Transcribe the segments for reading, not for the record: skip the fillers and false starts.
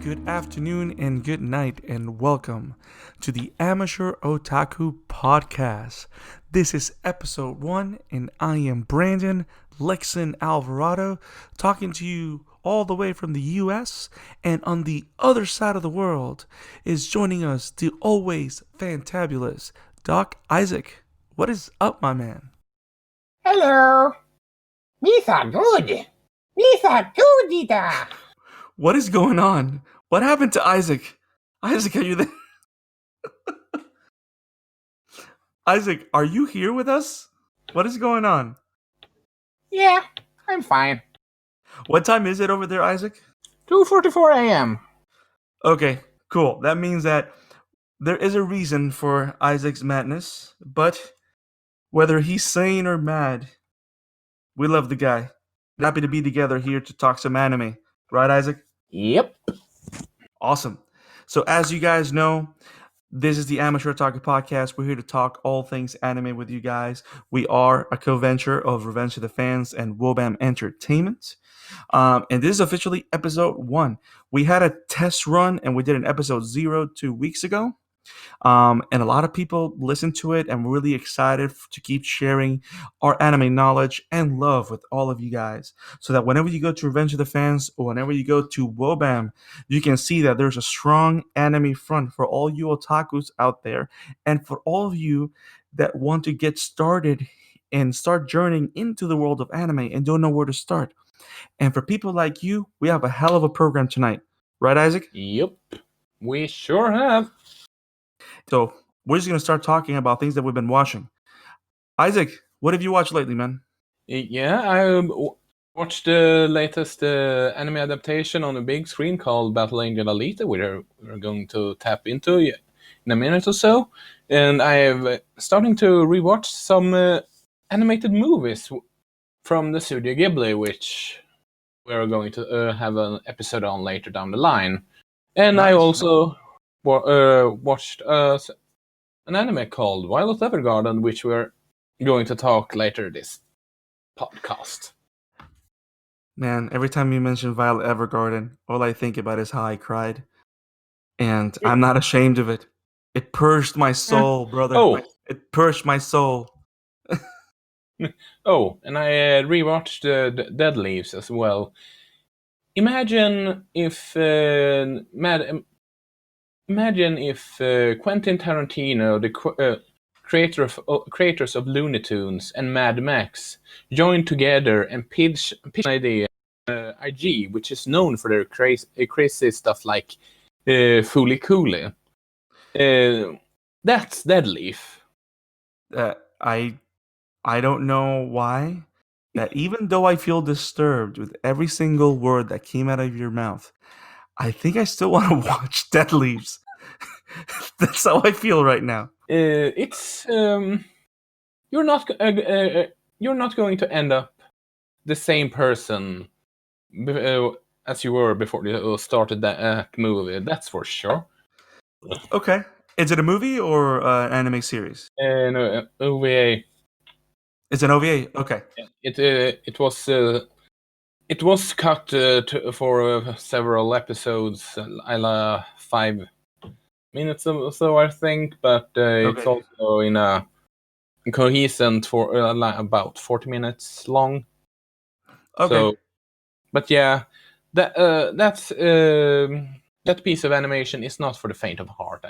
good afternoon, and good night, and welcome to the Amateur Otaku Podcast. This is episode 1, and I am Brandon Lexon Alvarado, talking to you all the way from the US, and on the other side of the world is joining us the always fantabulous Doc Isaac. What is up, my man? Hello. These are good. These are good, Dita. What is going on? What happened to Isaac? Isaac, are you there? Isaac, are you here with us? What is going on? Yeah, I'm fine. What time is it over there, Isaac? 2:44 a.m. Okay, cool. That means that there is a reason for Isaac's madness, but whether he's sane or mad, we love the guy. Happy to be together here to talk some anime. Right, Isaac? Yep. Awesome. So as you guys know, this is the Amateur Otaku Podcast. We're here to talk all things anime with you guys. We are a co-venture of Revenge of the Fans and Wobam Entertainment. And this is officially episode 1. We had a test run and we did an episode 0 2 weeks ago. And a lot of people listened to it, and we're really excited to keep sharing our anime knowledge and love with all of you guys, so that whenever you go to Revenge of the Fans or whenever you go to Wobam, you can see that there's a strong anime front for all you otakus out there, and for all of you that want to get started and start journeying into the world of anime and don't know where to start. And for people like you, we have a hell of a program tonight. Right, Isaac? Yep. We sure have. So we're just going to start talking about things that we've been watching. Isaac, what have you watched lately, man? Yeah, I watched the latest anime adaptation on the big screen called Battle Angel Alita, we're going to tap into in a minute or so. And I have starting to rewatch some animated movies from the Studio Ghibli, which we're going to have an episode on later down the line. And Nice. I also watched an anime called Evergarden, which we're going to talk later this podcast. Man, every time you mention Violet Evergarden, all I think about is how I cried. And I'm not ashamed of it. It purged my soul, brother. Oh. It purged my soul. Oh, and I rewatched the Dead Leaves as well. Imagine if Quentin Tarantino, the creators of Looney Tunes and Mad Max, joined together and pitched an idea, IG, which is known for their crazy stuff like Fooly Cooly. That's Dead Leaf. I don't know why, that even though I feel disturbed with every single word that came out of your mouth, I think I still want to watch Dead Leaves. That's how I feel right now. It's you're not going to end up the same person as you were before you started that movie. That's for sure. Okay, is it a movie or an anime series? No, OVA. It's an OVA. Okay. It was cut for several episodes, 5 minutes or so, I think, but it's also in a cohesion for about 40 minutes long. Okay. So, but yeah, that piece of animation is not for the faint of heart.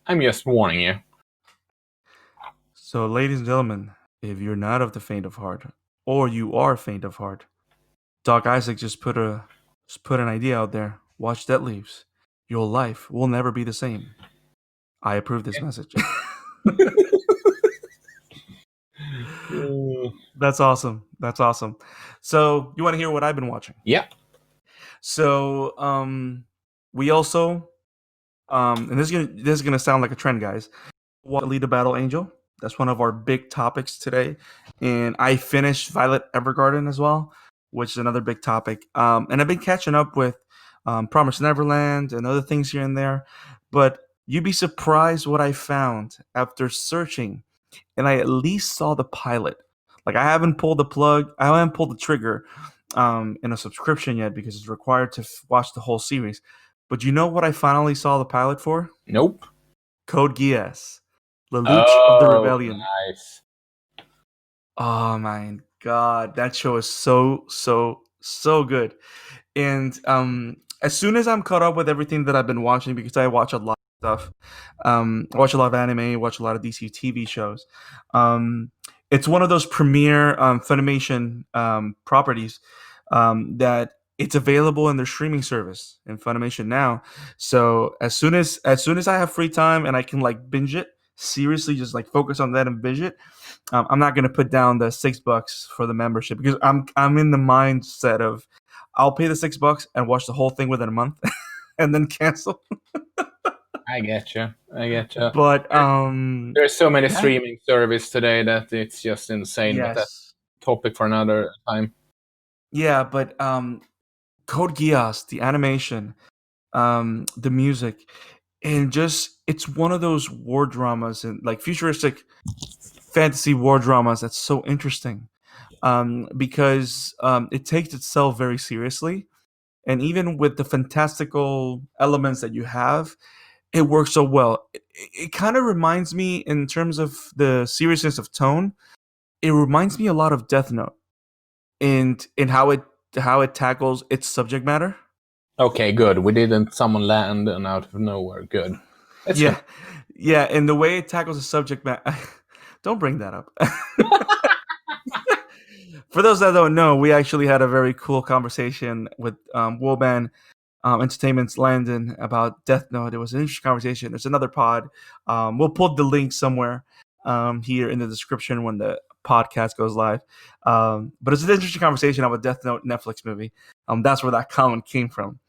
I'm just warning you. So, ladies and gentlemen, if you're not of the faint of heart, or you are faint of heart, Doc Isaac just put an idea out there. Watch Dead Leaves. Your life will never be the same. I approve this message. That's awesome. That's awesome. So, you want to hear what I've been watching? Yeah. So, we also, and this is gonna sound like a trend, guys. Alita Battle Angel. That's one of our big topics today, and I finished Violet Evergarden as well, which is another big topic. And I've been catching up with Promised Neverland and other things here and there, but you'd be surprised what I found after searching, and I at least saw the pilot. Like, I haven't pulled the trigger in a subscription yet because it's required to watch the whole series. But you know what I finally saw the pilot for? Nope. Code Geass, Lelouch of the Oh, Rebellion. nice. Oh my god, that show is so good. And as soon as I'm caught up with everything that I've been watching, because I watch a lot of stuff, I watch a lot of anime, watch a lot of DC TV shows. Um, it's one of those premier Funimation properties that it's available in their streaming service in Funimation now. So as soon as I have free time and I can like binge it, seriously, just like focus on that and binge it. I'm not gonna put down the $6 for the membership because I'm in the mindset of I'll pay the $6 and watch the whole thing within a month and then cancel. I get you. I get you. But There's so many yeah, streaming service today that it's just insane. But that's yes, a topic for another time. yeah, but Code Geass, the animation, the music, and just it's one of those war dramas and like futuristic fantasy war dramas that's so interesting because it takes itself very seriously. And even with the fantastical elements that you have, it works so well. It kind of reminds me, in terms of the seriousness of tone, it reminds me a lot of Death Note in how it tackles its subject matter. Okay, good. We didn't summon land and out of nowhere. Good. It's Yeah, yeah, and the way it tackles the subject matter. Don't bring that up. For those that don't know, we actually had a very cool conversation with Wobam Entertainment's Landon about Death Note. It was an interesting conversation. There's another pod. We'll put the link somewhere here in the description when the podcast goes live. But it's an interesting conversation about Death Note Netflix movie. That's where that comment came from.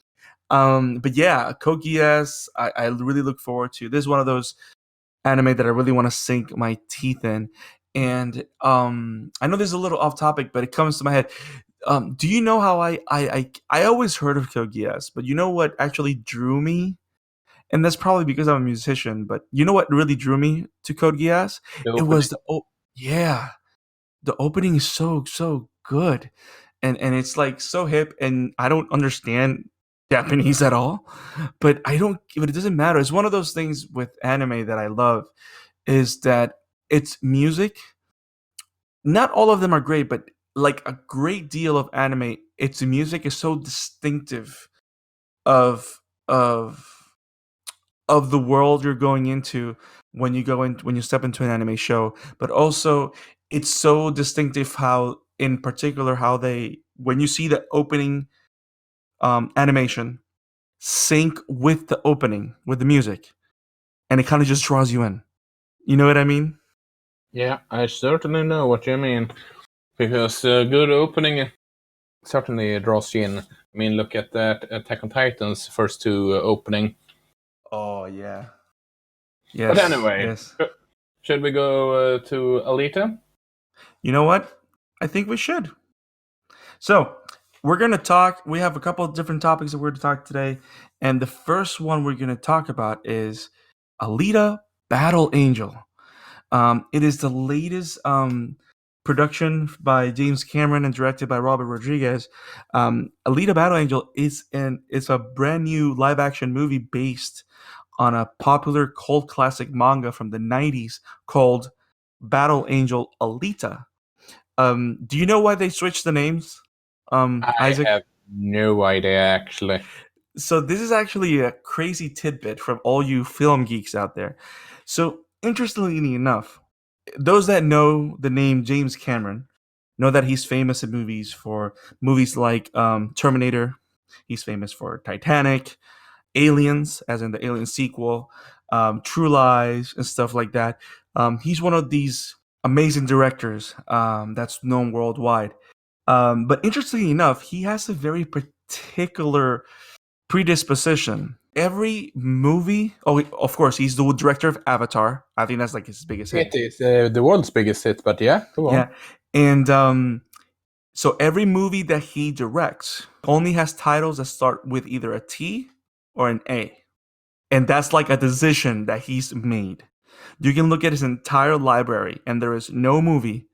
But yeah, Code Geass, I really look forward to. This is one of those anime that I really want to sink my teeth in. And I know this is a little off topic, but it comes to my head. Do you know how I always heard of Code Geass, but you know what actually drew me? And that's probably because I'm a musician, but you know what really drew me to Code Geass? the It opening. was yeah, the opening is so good, and it's like so hip, and I don't understand Japanese at all, but I don't. But it doesn't matter. It's one of those things with anime that I love is that it's music. Not all of them are great, but like a great deal of anime, its music is so distinctive of of of the world you're going into when you step into an anime show, but also it's so distinctive how in particular how they when you see the opening animation sync with the opening with the music and it kind of just draws you in. You know what I mean? Yeah, I certainly know what you mean. Because good opening certainly draws you in. I mean, look at that Attack on Titan's first two opening. Oh yeah. But Yes, anyway, yes. should we go to Alita? You know what? I think we should. So, we're going to talk. We have a couple of different topics that we're going to talk today. And the first one we're going to talk about is Alita Battle Angel. It is the latest production by James Cameron and directed by Robert Rodriguez. Alita Battle Angel is a brand new live action movie based on a popular cult classic manga from the 90s called Battle Angel Alita. Do you know why they switched the names, I Isaac? have no idea, actually. So this is actually a crazy tidbit from all you film geeks out there. So interestingly enough, those that know the name James Cameron know that he's famous in movies like Terminator. He's famous for Titanic, Aliens, as in the Alien sequel, True Lies, and stuff like that. He's one of these amazing directors that's known worldwide. But interestingly enough, he has a very particular predisposition. Every movie, oh, of course, he's the director of Avatar. I think that's like his biggest It hit. is the world's biggest hit, but yeah, go on. Yeah, and so every movie that he directs only has titles that start with either a T or an A, and that's like a decision that he's made. You can look at his entire library, and there is no movie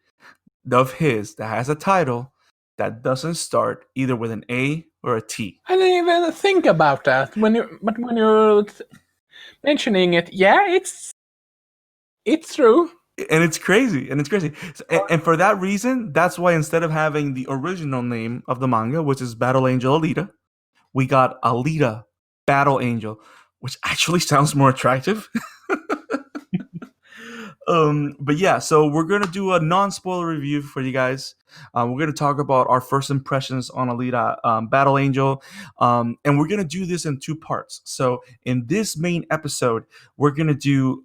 of his that has a title that doesn't start either with an A or a T. I didn't even think about that when you're mentioning it. Yeah, it's true. And it's crazy. And for that reason, that's why instead of having the original name of the manga, which is Battle Angel Alita, we got Alita Battle Angel, which actually sounds more attractive. But yeah, so we're gonna do a non-spoiler review for you guys. We're gonna talk about our first impressions on Alita Battle Angel, and we're gonna do this in two parts. So in this main episode, we're gonna do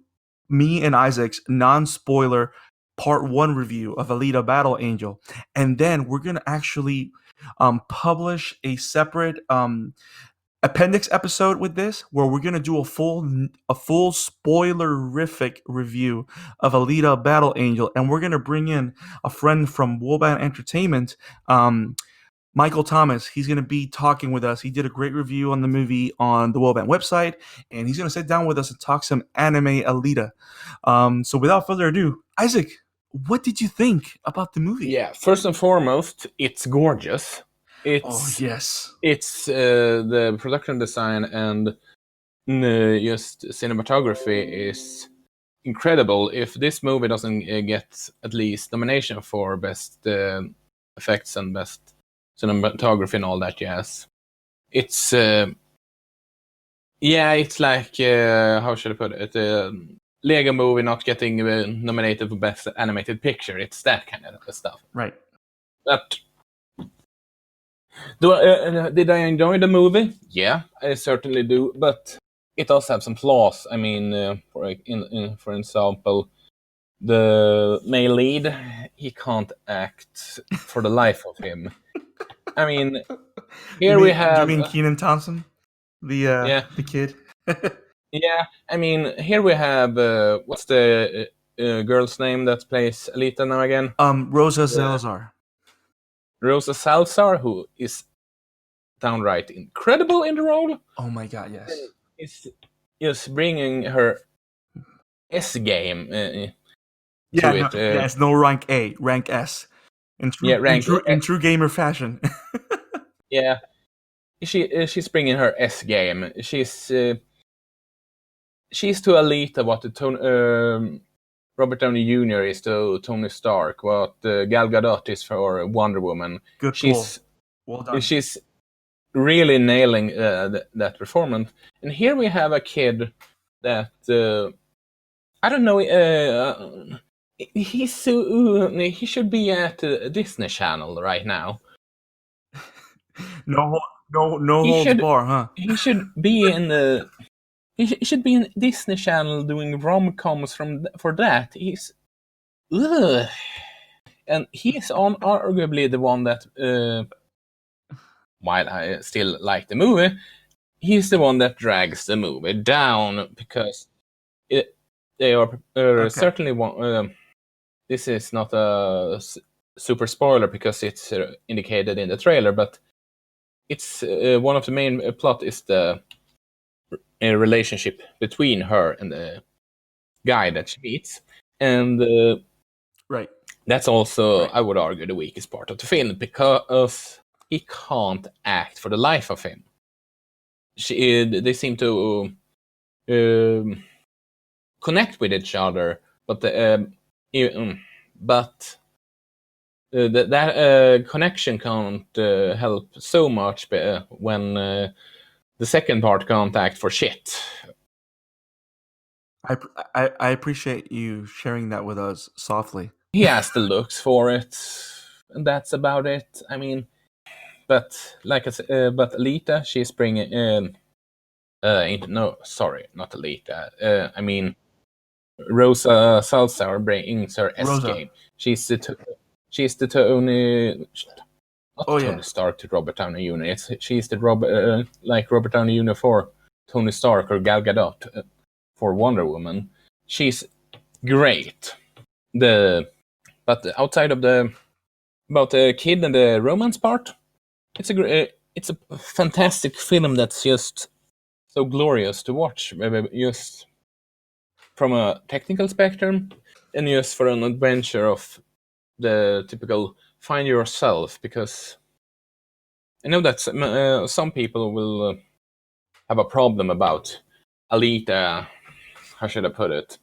me and Isaac's non-spoiler part one review of Alita Battle Angel, and then we're gonna actually publish a separate appendix episode with this where we're going to do a full spoilerific review of Alita Battle Angel, and we're going to bring in a friend from Wobam Entertainment, Michael Thomas. He's going to be talking with us. He did a great review on the movie on the Wobam website, and he's going to sit down with us and talk some anime Alita. So without further ado, Isaac, what did you think about the movie? Yeah, first and foremost, it's gorgeous. Oh yes, It's the production design and just cinematography is incredible. If this movie doesn't get at least nomination for best effects and best cinematography and all that jazz, it's it's like how should I put it? Lego movie not getting nominated for best animated picture. It's that kind of stuff. right. But did I enjoy the movie? Yeah, I certainly do. But it does have some flaws. I mean, for example, the male lead, he can't act for the life of him. I mean, we have. You mean Kenan Thompson, the kid? Yeah, I mean, here we have what's the girl's name that plays Alita now again? Rosa Salazar. Rosa Salazar, who is downright incredible in the role. Oh my god, yes. Is just bringing her S game to it. Yes, no rank A, rank S. In true gamer fashion. Yeah, she's bringing her S game. She's to Alita what the Robert Downey Jr. is to Tony Stark, what Gal Gadot is for Wonder Woman. Good pull. Well done. She's really nailing that performance. And here we have a kid that I don't know. He should be at Disney Channel right now. No holds bar, huh? He should be in the. He should be in Disney Channel doing rom-coms for that. And he's arguably the one that, while I still like the movie, he's the one that drags the movie down because they are certainly one. This is not a super spoiler because it's indicated in the trailer, but it's one of the main plot is the relationship between her and the guy that she meets, and right. That's also, I would argue, the weakest part of the film because he can't act for the life of him. They seem to connect with each other, but that connection can't help so much when the second part can't act for shit. I appreciate you sharing that with us softly. He has the looks for it, and that's about it. I mean, but like I said, but Alita, she's bringing no, sorry, not Alita. I mean, Rosa Salazar brings her S game. She's the Tony. Tony Stark to Robert Downey Jr. She's the like Robert Downey Jr. for Tony Stark or Gal Gadot for Wonder Woman. She's great. But outside of about the kid and the romance part, it's a fantastic film that's just so glorious to watch. Just from a technical spectrum, and just for an adventure of the typical find yourself, because I know that some people will have a problem about Alita, how should I put it,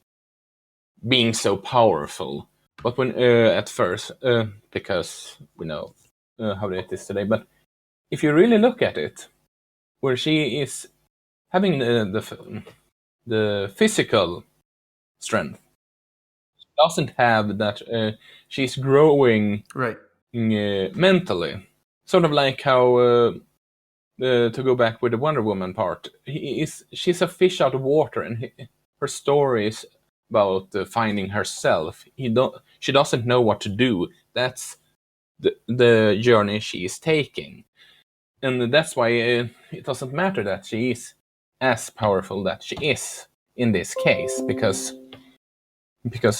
being so powerful. But when at first, because we know how it is today, but if you really look at it, where she is having the physical strength, she doesn't have that. She's growing Right. mentally, sort of like how. To go back with the Wonder Woman part, she's a fish out of water, and her story is about finding herself. She doesn't know what to do. That's the journey she is taking, and that's why it doesn't matter that she is as powerful that she is in this case, because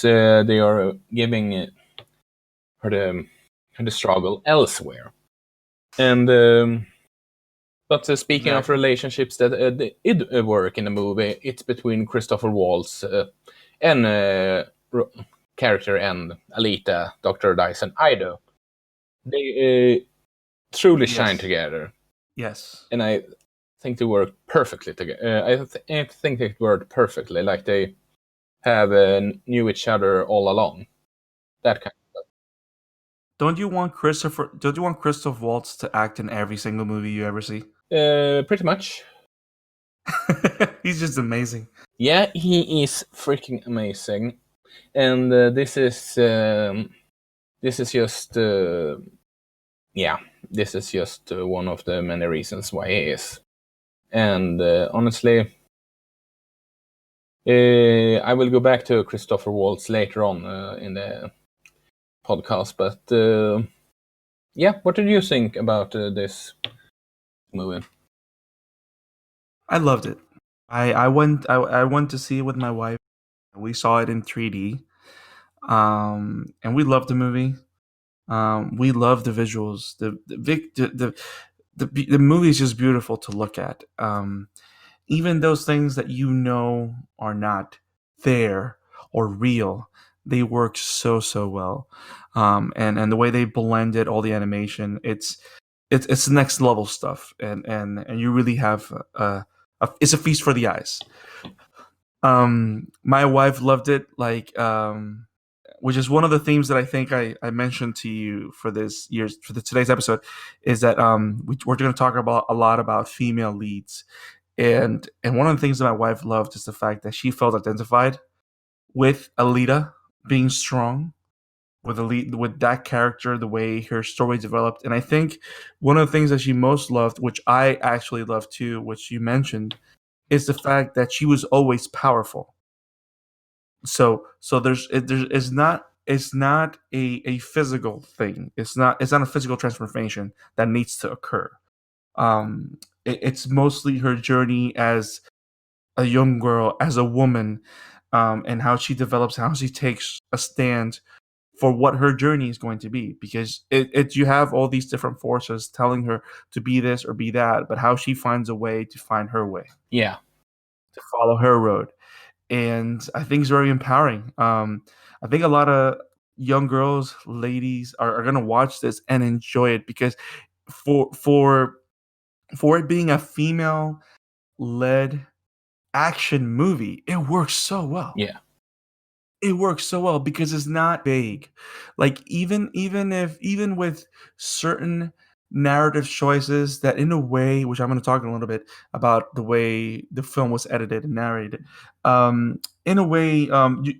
they are giving her the struggle elsewhere. And but speaking of Exactly. relationships that did work in the movie, it's between Christopher Waltz and character and Alita, Dr. Dyson Ido. They truly shine Yes. together, Yes. and I think they work perfectly together. I think they work perfectly, like they have knew each other all along. That kind Don't you want Christoph Waltz to act in every single movie you ever see? pretty much. He's just amazing. Yeah, he is freaking amazing, and this is just yeah, this is just one of the many reasons why he is. And honestly, I will go back to Christopher Waltz later on in the podcast. But yeah, what did you think about this movie? I loved it. I went to see it with my wife. We saw it in 3D. And we loved the movie. We love the visuals. The movie is just beautiful to look at. Even those things that you know are not there or real, they work so well. And the way they blended all the animation, it's next level stuff. And you really have it's a feast for the eyes. My wife loved it. Which is one of the themes that I think I mentioned to you for today's episode, is that we're going to talk about a lot about female leads, and one of the things that my wife loved is the fact that she felt identified with Alita being strong, with that character, the way her story developed. And I think one of the things that she most loved, which I actually loved too, which you mentioned, is the fact that she was always powerful. So there's it's not a physical thing. It's not a physical transformation that needs to occur. It's mostly her journey as a young girl, as a woman, and how she develops, how she takes a stand for what her journey is going to be. Because you have all these different forces telling her to be this or be that, but how she finds a way to find her way, Yeah, to follow her road. And I think it's very empowering. I think a lot of young girls, ladies, are gonna watch this and enjoy it, because for for for it being a female led action movie, it works so well. yeah, It works so well because it's not vague. Like, even with certain narrative choices that, in a way, which I'm going to talk a little bit about the way the film was edited and narrated. In a way,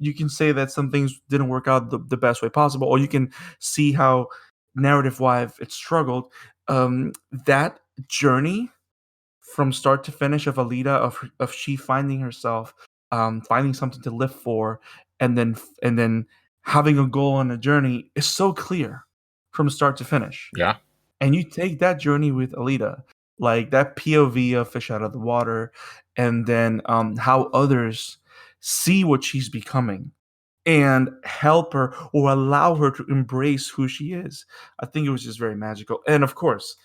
you can say that some things didn't work out the best way possible, or you can see how narrative wise it struggled. That journey from start to finish of Alita, of she finding herself, finding something to live for, and then having a goal and a journey is so clear from start to finish. yeah, And you take that journey with Alita, like that POV of fish out of the water, and then how others see what she's becoming and help her or allow her to embrace who she is. I think it was just very magical. And of course,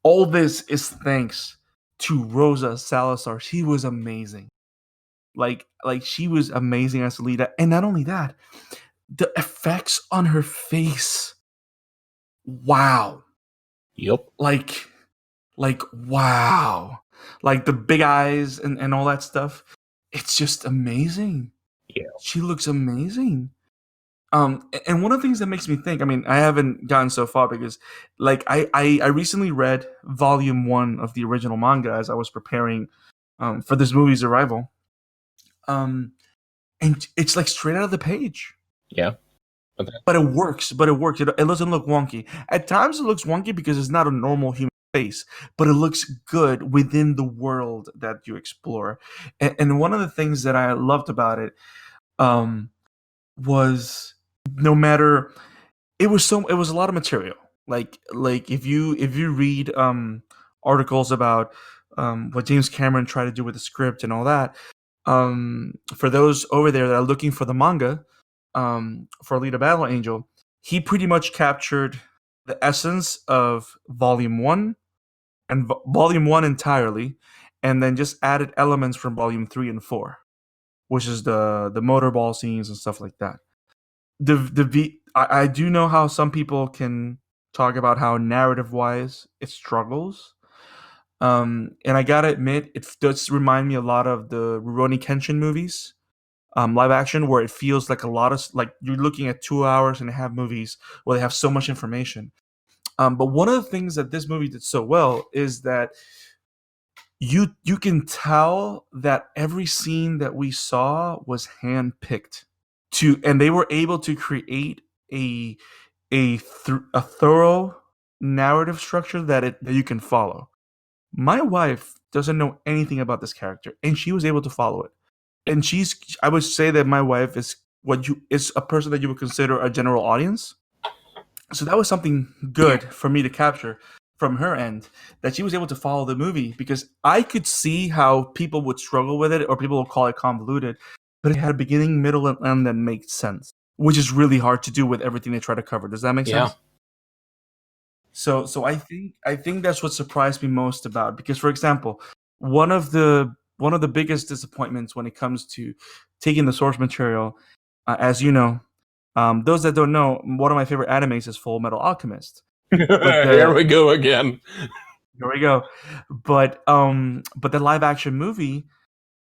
all this is thanks to Rosa Salazar. She was amazing. Like she was amazing as Alita. And not only that, the effects on her face. wow. Yup. Like wow. Like the big eyes and all that stuff. It's just amazing. Yeah. She looks amazing. And one of the things that makes me think, I mean, I haven't gotten so far because, like, I recently read volume 1 of the original manga as I was preparing for this movie's arrival. And it's like straight out of the page. Yeah. But it works. It doesn't look wonky. At times it looks wonky because it's not a normal human face, but it looks good within the world that you explore. And one of the things that I loved about it um, was no matter it was a lot of material. Like if you read articles about what James Cameron tried to do with the script and all that, for those over there that are looking for the manga for Alita Battle Angel, he pretty much captured the essence of Volume 1 and Volume 1 entirely, and then just added elements from Volume 3 and 4, which is the motorball scenes and stuff like that. I do know how some people can talk about how narrative wise it struggles. And I gotta admit, it does remind me a lot of the Rurouni Kenshin movies, live action, where it feels like a lot of like you're looking at 2 hours and a half movies where they have so much information. But one of the things that this movie did so well is that you can tell that every scene that we saw was handpicked and they were able to create a thorough narrative structure that you can follow. My wife doesn't know anything about this character, and she was able to follow it. And I would say that my wife is a person that you would consider a general audience. So that was something good for me to capture from her end, that she was able to follow the movie, because I could see how people would struggle with it or people would call it convoluted, but it had a beginning, middle, and end that made sense, which is really hard to do with everything they try to cover. Does that make Yeah. sense? So I think that's what surprised me most about it, because, for example, one of the biggest disappointments when it comes to taking the source material, as you know, those that don't know, one of my favorite animes is Full Metal Alchemist. But Here we go again. here we go. But the live action movie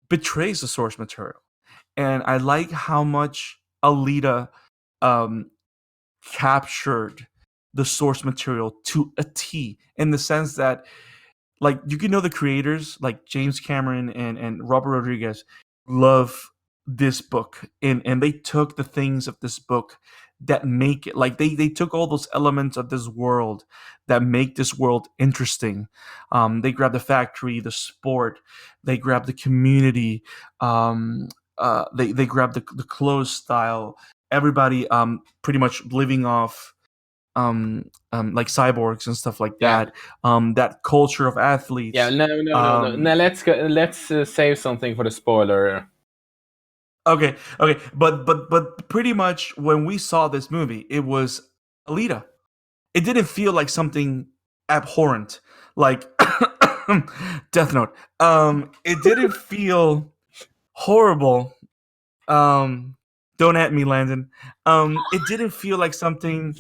betrays the source material, and I like how much Alita um, captured the source material to a T, in the sense that, like, you can know the creators like James Cameron and Robert Rodriguez love this book, and they took the things of this book that make it, like, they took all those elements of this world that make this world interesting. They grabbed the factory, the sport, they grabbed the community, they grabbed the clothes style, everybody pretty much living off like cyborgs and stuff like Yeah. that. That culture of athletes. Yeah, no. Now let's save something for the spoiler. Okay, but pretty much when we saw this movie, it was Alita. It didn't feel like something abhorrent, like Death Note. It didn't feel horrible. Don't at me, Landon. It didn't feel like something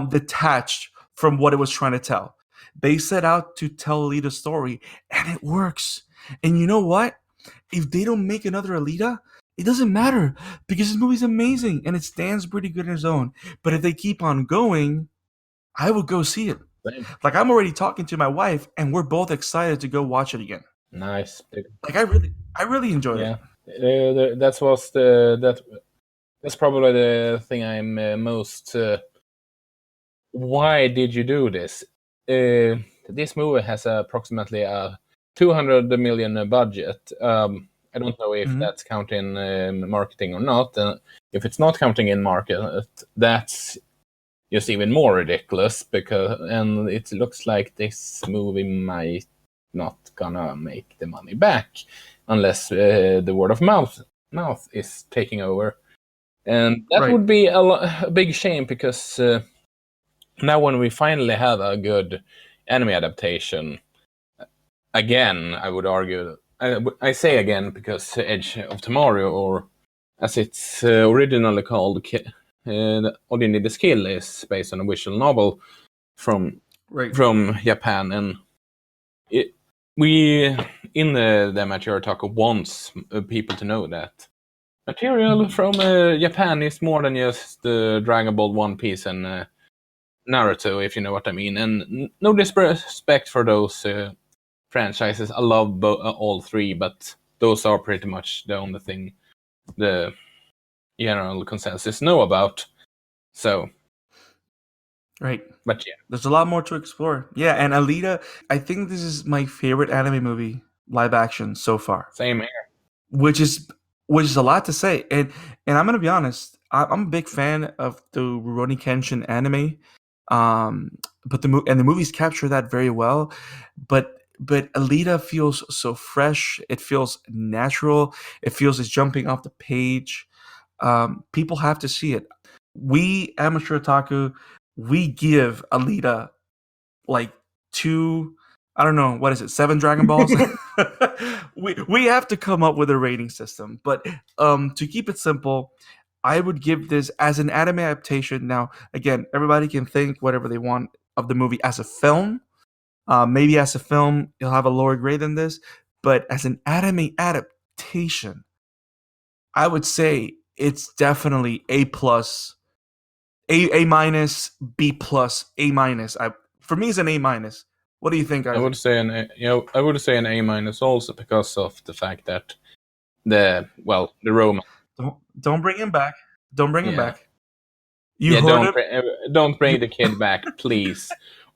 detached from what it was trying to tell. They set out to tell Alita's story, and it works. And you know what? If they don't make another Alita, it doesn't matter, because this movie's amazing and it stands pretty good on its own. But if they keep on going, I would go see it. Same. Like, I'm already talking to my wife, and we're both excited to go watch it again. Nice. Like, I really enjoyed Yeah. it. That's probably the thing I'm most. Why did you do this? This movie has approximately a 200 million budget. I don't know if Mhm. that's counting marketing or not. If it's not counting in market, that's just even more ridiculous, and it looks like this movie might not gonna make the money back unless the word of mouth is taking over, and that Right. would be a big shame, because now when we finally have a good anime adaptation, again, I would argue, I say again because Edge of Tomorrow, or as it's originally called, All You Need Is Kill is based on a visual novel from Japan, and we in the Amateur Otaku wants people to know that material from Japan is more than just Dragon Ball, One Piece, and Naruto, if you know what I mean. And no disrespect for those franchises. I love all three, but those are pretty much the only thing the general consensus know about. So, right. but yeah, There's a lot more to explore. Yeah, and Alita, I think this is my favorite anime movie live action so far, same here. which is a lot to say. And I'm gonna be honest, I'm a big fan of the Rurouni Kenshin anime, but the movies capture that very well. But Alita feels so fresh. It feels natural. It feels it's jumping off the page. People have to see it. We Amateur Otaku, we give Alita like two, I don't know, what is it, 7 Dragon Balls? we have to come up with a rating system. But to keep it simple, I would give this as an anime adaptation. Now, again, everybody can think whatever they want of the movie as a film. Maybe as a film, it'll have a lower grade than this. But as an anime adaptation, I would say it's definitely A plus, A minus, B plus, A minus. For me, it's an A minus. What do you think, Isaac? I would say I would say an A minus also because of the fact that the romance. Don't bring him back. Don't bring him Yeah. back. You heard don't bring the kid back, please.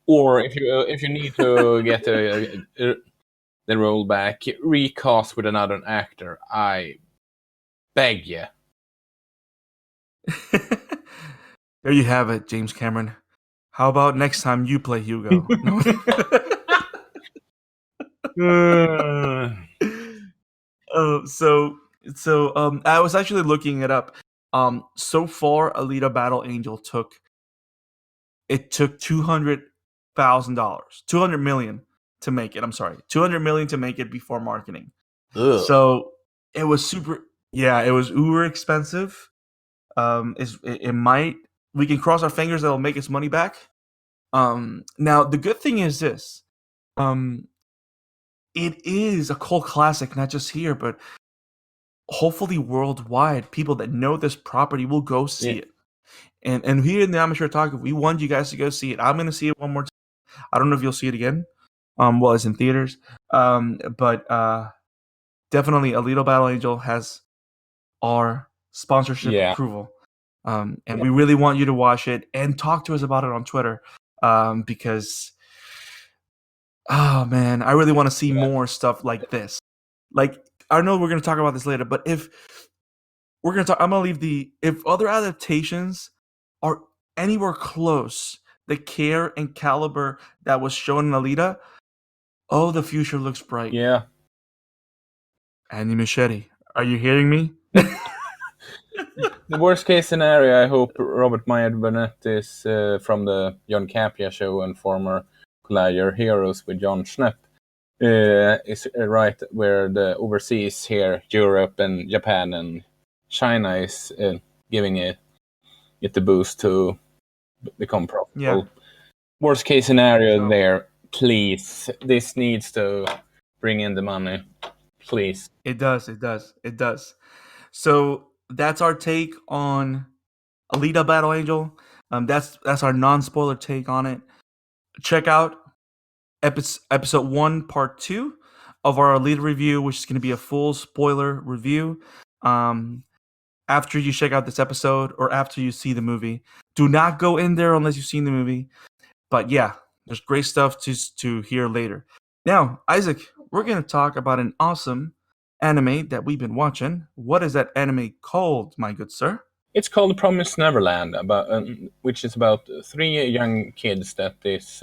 Or if you need to get the role back, recast with another actor. I beg you. There you have it, James Cameron. How about next time you play Hugo? I was actually looking it up. So far, Alita Battle Angel took $200,000, $200 million to make it. I'm sorry, $200 million to make it before marketing. Ugh. So it was super. Yeah, it was uber expensive. It might. We can cross our fingers that it'll make its money back. Now the good thing is this. It is a cult classic, not just here, but hopefully worldwide. People that know this property will go see it. And here in the Amateur Otaku, we want you guys to go see it. I'm gonna see it one more time. I don't know if you'll see it again. While it's in theaters. But definitely Alita Battle Angel has our sponsorship approval. And we really want you to watch it and talk to us about it on Twitter. Because oh man, I really want to see more stuff like this. Like, I know we're gonna talk about this later, but if we're gonna talk, I'm gonna leave if other adaptations are anywhere close the care and caliber that was shown in Alita, oh, the future looks bright. Yeah. Andy Machete, are you hearing me? The worst case scenario, I hope Robert Meyer Burnett is from the John Capia show and former Collider Heroes with John Schnepp. Is right where the overseas here, Europe and Japan and China is giving it the boost to become profitable. Yeah. Worst case scenario there, please. This needs to bring in the money. Please. It does. So that's our take on Alita Battle Angel. That's our non-spoiler take on it. Check out episode 1, part 2 of our Alita review, which is going to be a full spoiler review. After you check out this episode or after you see the movie, do not go in there unless you've seen the movie. But yeah, there's great stuff to hear later. Now, Isaac, we're going to talk about an awesome anime that we've been watching. What is that anime called, my good sir? It's called Promised Neverland, which is about 3 young kids that is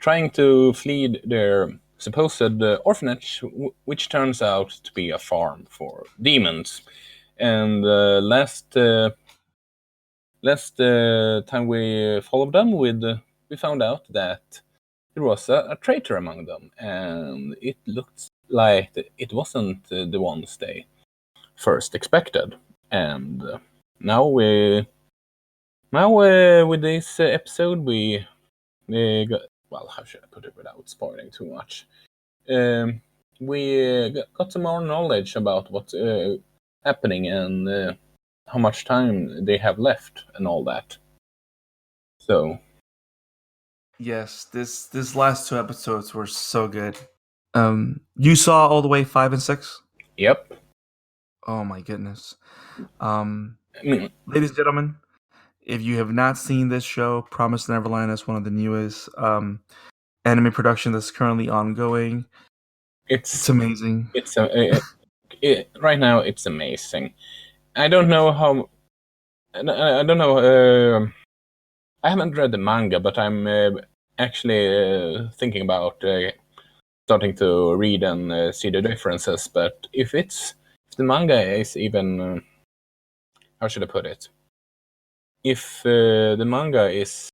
trying to flee their supposed orphanage, which turns out to be a farm for demons. And last time we followed them, we found out that there was a traitor among them, and it looked like it wasn't the ones they first expected. And now we Now, with this episode, we got, well, how should I put it without spoiling too much? We got some more knowledge about what's happening and how much time they have left and all that. So, Yes, this last 2 episodes were so good. You saw all the way 5 and 6? yep. Oh my goodness. I mean, Ladies and gentlemen, if you have not seen this show, Promised Neverland is one of the newest anime production that's currently ongoing. It's amazing. It's right now. It's amazing. I don't know how. I don't know. I haven't read the manga, but I'm actually thinking about starting to read and see the differences. But if the manga is even, how should I put it? If the manga is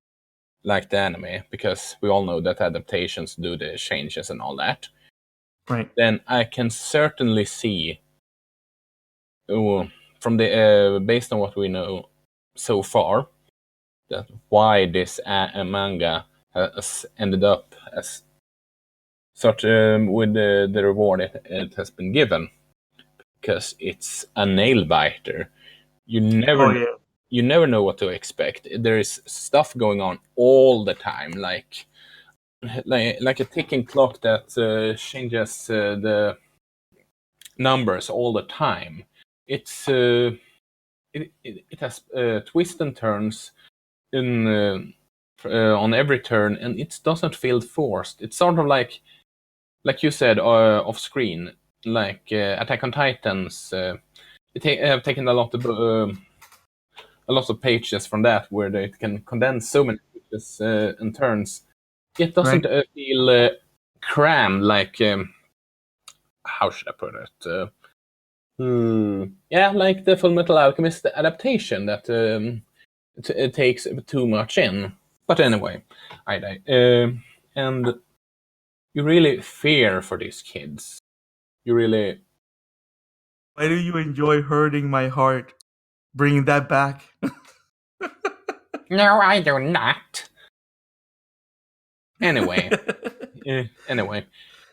like the anime, because we all know that adaptations do the changes and all that, Right. then I can certainly see from the based on what we know so far, that why this manga has ended up as such with the reward it has been given, because it's a nail biter. You never know what to expect. There is stuff going on all the time, like a ticking clock that changes the numbers all the time. It's it has twists and turns in on every turn, and it doesn't feel forced. It's sort of like you said off screen, like Attack on Titans. Have taken a lot of pages from that, where they can condense so many pages and turns. It doesn't feel crammed like how should I put it? Yeah, like the Full Metal Alchemist adaptation that it takes too much in. But anyway, and you really fear for these kids. You really. Why do you enjoy hurting my heart? Bringing that back. No, I do not. Anyway,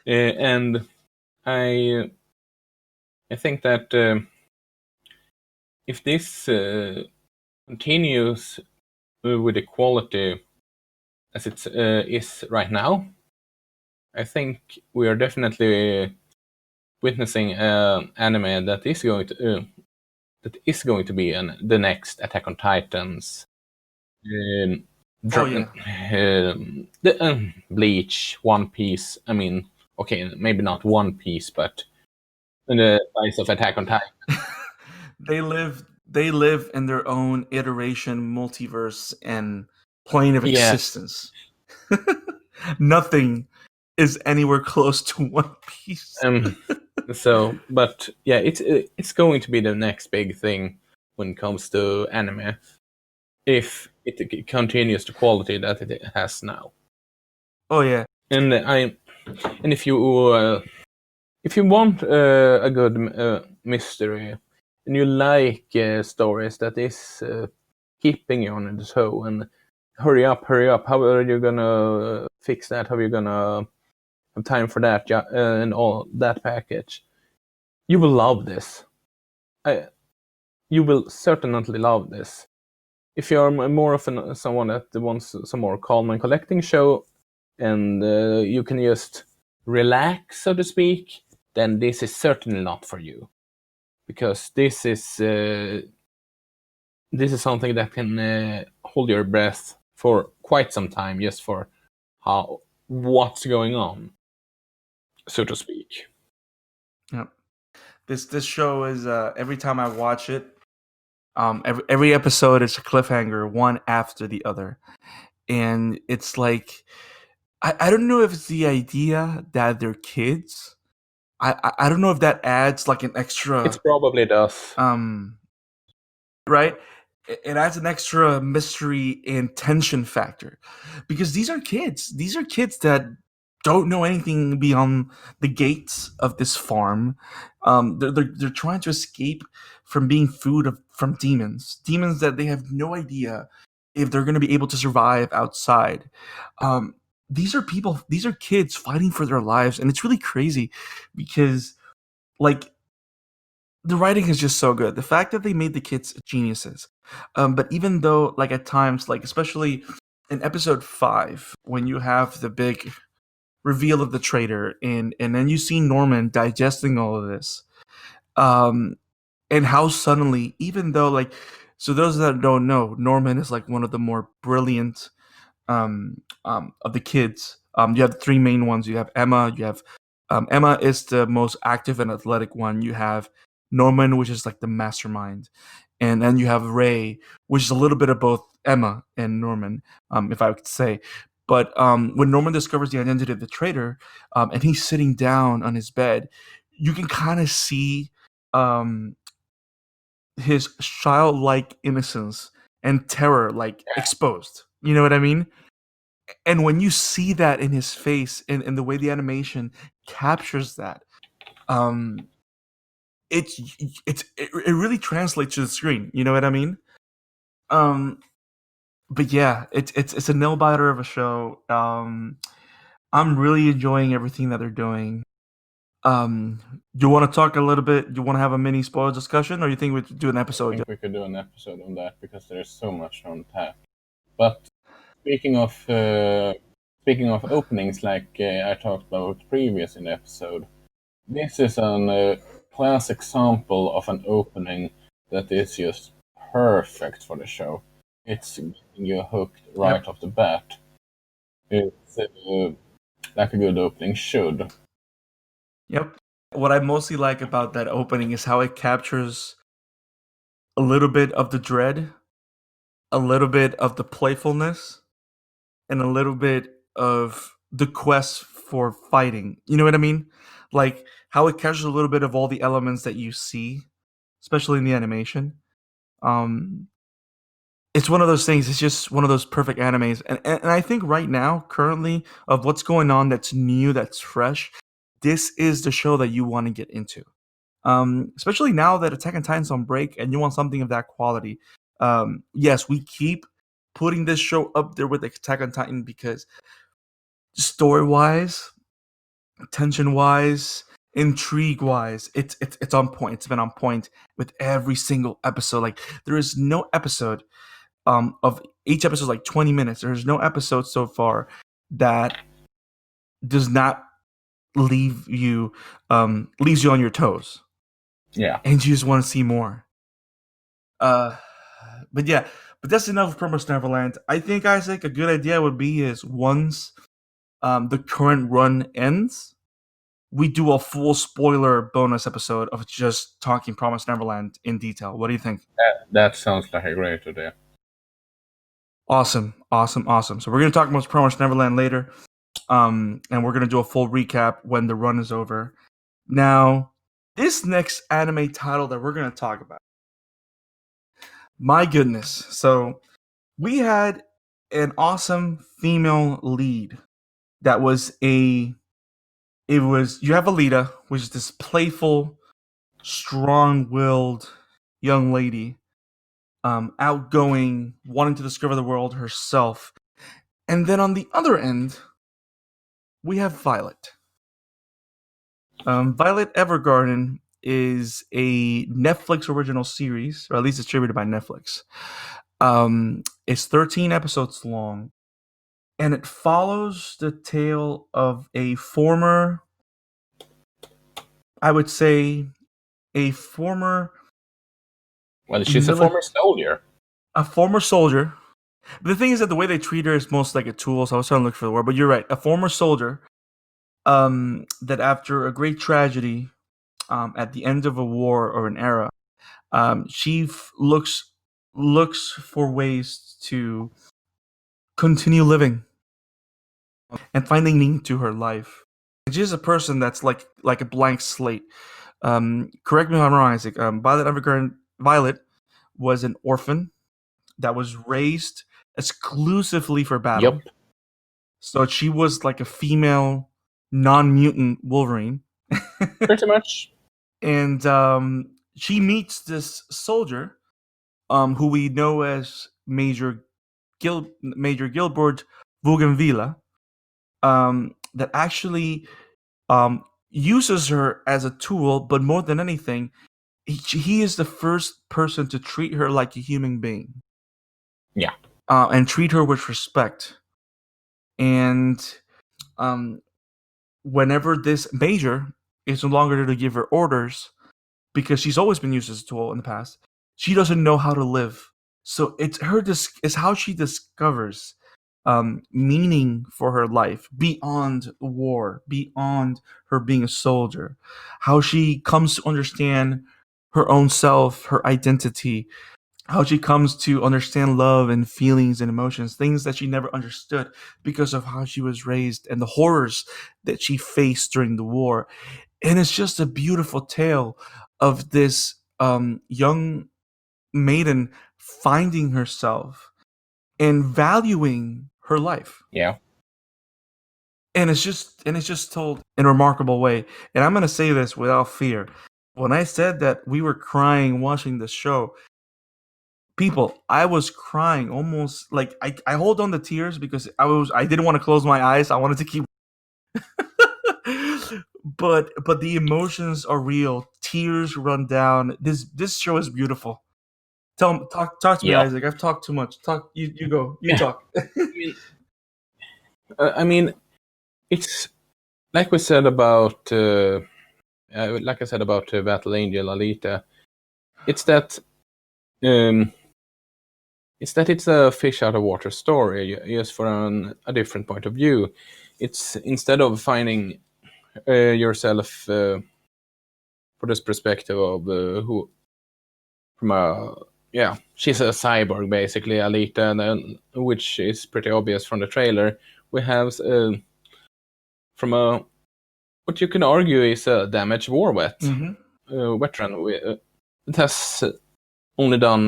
and I think that if this continues with the quality as it is right now, I think we are definitely witnessing an anime that is going to be the next Attack on Titans. Bleach, One Piece. I mean, okay, maybe not One Piece, but the size of Attack on Titan. They live in their own iteration, multiverse, and plane of existence. Nothing is anywhere close to One Piece. So, but yeah, it's going to be the next big thing when it comes to anime, if it continues the quality that it has now. Oh yeah, and if you want a good mystery, and you like stories that is keeping you on the toe, and hurry up, how are you gonna fix that? How are you gonna have time for that and all that package? You will love this. You will certainly love this. If you're more of someone that wants some more calm and collecting show, and you can just relax, so to speak, then this is certainly not for you, because this is something that can hold your breath for quite some time, just for what's going on, so to speak. Yep. This show is every time I watch it, every episode is a cliffhanger, one after the other, and it's like I don't know if it's the idea that they're kids. I don't know if that adds like an extra. It probably does. Right? It adds an extra mystery and tension factor, because these are kids. These are kids that don't know anything beyond the gates of this farm. They're trying to escape from being food from demons that they have no idea if they're going to be able to survive outside. These are people, these are kids fighting for their lives, and it's really crazy because, like, the writing is just so good. The fact that they made the kids geniuses. But even though, like, at times, like, especially in episode 5, when you have the big reveal of the traitor, and then you see Norman digesting all of this, um, and how suddenly, even though, like, so those that don't know, Norman is like one of the more brilliant of the kids. You have the 3 main ones. You have Emma. You have Emma is the most active and athletic one. You have Norman, which is like the mastermind, and then you have Ray, which is a little bit of both Emma and Norman, if I could say. But when Norman discovers the identity of the traitor, and he's sitting down on his bed, you can kind of see um, his childlike innocence and terror, like, exposed. You know what I mean? And when you see that in his face, and the way the animation captures that, um, it really translates to the screen. You know what I mean? Um, but yeah, it's a nail biter of a show. I'm really enjoying everything that they're doing. You want to talk a little bit? You want to have a mini spoiler discussion, or you think we could do an I episode? think we could do an episode on that because there's so much to unpack. But speaking of openings, like I talked about previous in the episode, this is a class example of an opening that is just perfect for the show. It's getting you hooked right off the bat. It's like a good opening should. Yep. What I mostly like about that opening is how it captures a little bit of the dread, a little bit of the playfulness, and a little bit of the quest for fighting. You know what I mean? Like how it captures a little bit of all the elements that you see, especially in the animation. Um, it's one of those things. It's just one of those perfect animes, and I think right now, currently, of what's going on that's new, that's fresh, this is the show that you want to get into. Especially now that Attack on Titan's on break and you want something of that quality. Yes, we keep putting this show up there with Attack on Titan because story wise, tension wise, intrigue wise, it's on point. It's been on point with every single episode. Like there is no episode of each episode is like 20 minutes. There's no episode so far that does not leaves you on your toes. Yeah. And you just want to see more. But yeah, but that's enough of Promised Neverland. I think, Isaac, a good idea would be is once the current run ends, we do a full spoiler bonus episode of just talking Promised Neverland in detail. What do you think? That sounds like a great idea. Awesome. So we're gonna talk about Promised Neverland later, and we're gonna do a full recap when the run is over. Now, this next anime title that we're gonna talk about, my goodness. So we had an awesome female lead that was you have Alita, which is this playful, strong-willed young lady, outgoing, wanting to discover the world herself. And then on the other end, we have Violet. Violet Evergarden is a Netflix original series, or at least distributed by Netflix. It's 13 episodes long, and it follows the tale of a former, I would say, a former. Well, she's a former soldier. A former soldier. The thing is that the way they treat her is most like a tool, so I was trying to look for the word, but you're right. A former soldier that after a great tragedy at the end of a war or an era, she looks for ways to continue living and finding meaning to her life. She's a person that's like a blank slate. Correct me if I'm wrong, Isaac. Violet was an orphan that was raised exclusively for battle. Yep. So she was like a female non-mutant Wolverine. Pretty much. And she meets this soldier who we know as Major Major Gilbert Bougainville, that actually uses her as a tool, but more than anything, he is the first person to treat her like a human being. Yeah. And treat her with respect. And whenever this Major is no longer there to give her orders, because she's always been used as a tool in the past, she doesn't know how to live. So it's how she discovers meaning for her life beyond war, beyond her being a soldier. How she comes to understand her own self, her identity, how she comes to understand love and feelings and emotions, things that she never understood because of how she was raised and the horrors that she faced during the war. And it's just a beautiful tale of this young maiden finding herself and valuing her life. Yeah. And it's just told in a remarkable way. And I'm gonna say this without fear. When I said that we were crying watching the show, people, I was crying almost like I hold on to tears because I didn't want to close my eyes. I wanted to keep but the emotions are real. Tears run down. This show is beautiful. Talk to me, Yeah. Isaac. I've talked too much. Talk you go. You talk. I mean, it's like we said about, like I said about Battle Angel Alita. It's that, it's a fish out of water story, just for a different point of view. It's instead of finding yourself for this perspective of who from a she's a cyborg basically, Alita, and then, which is pretty obvious from the trailer. We have from a what you can argue is a damaged war veteran. It has only done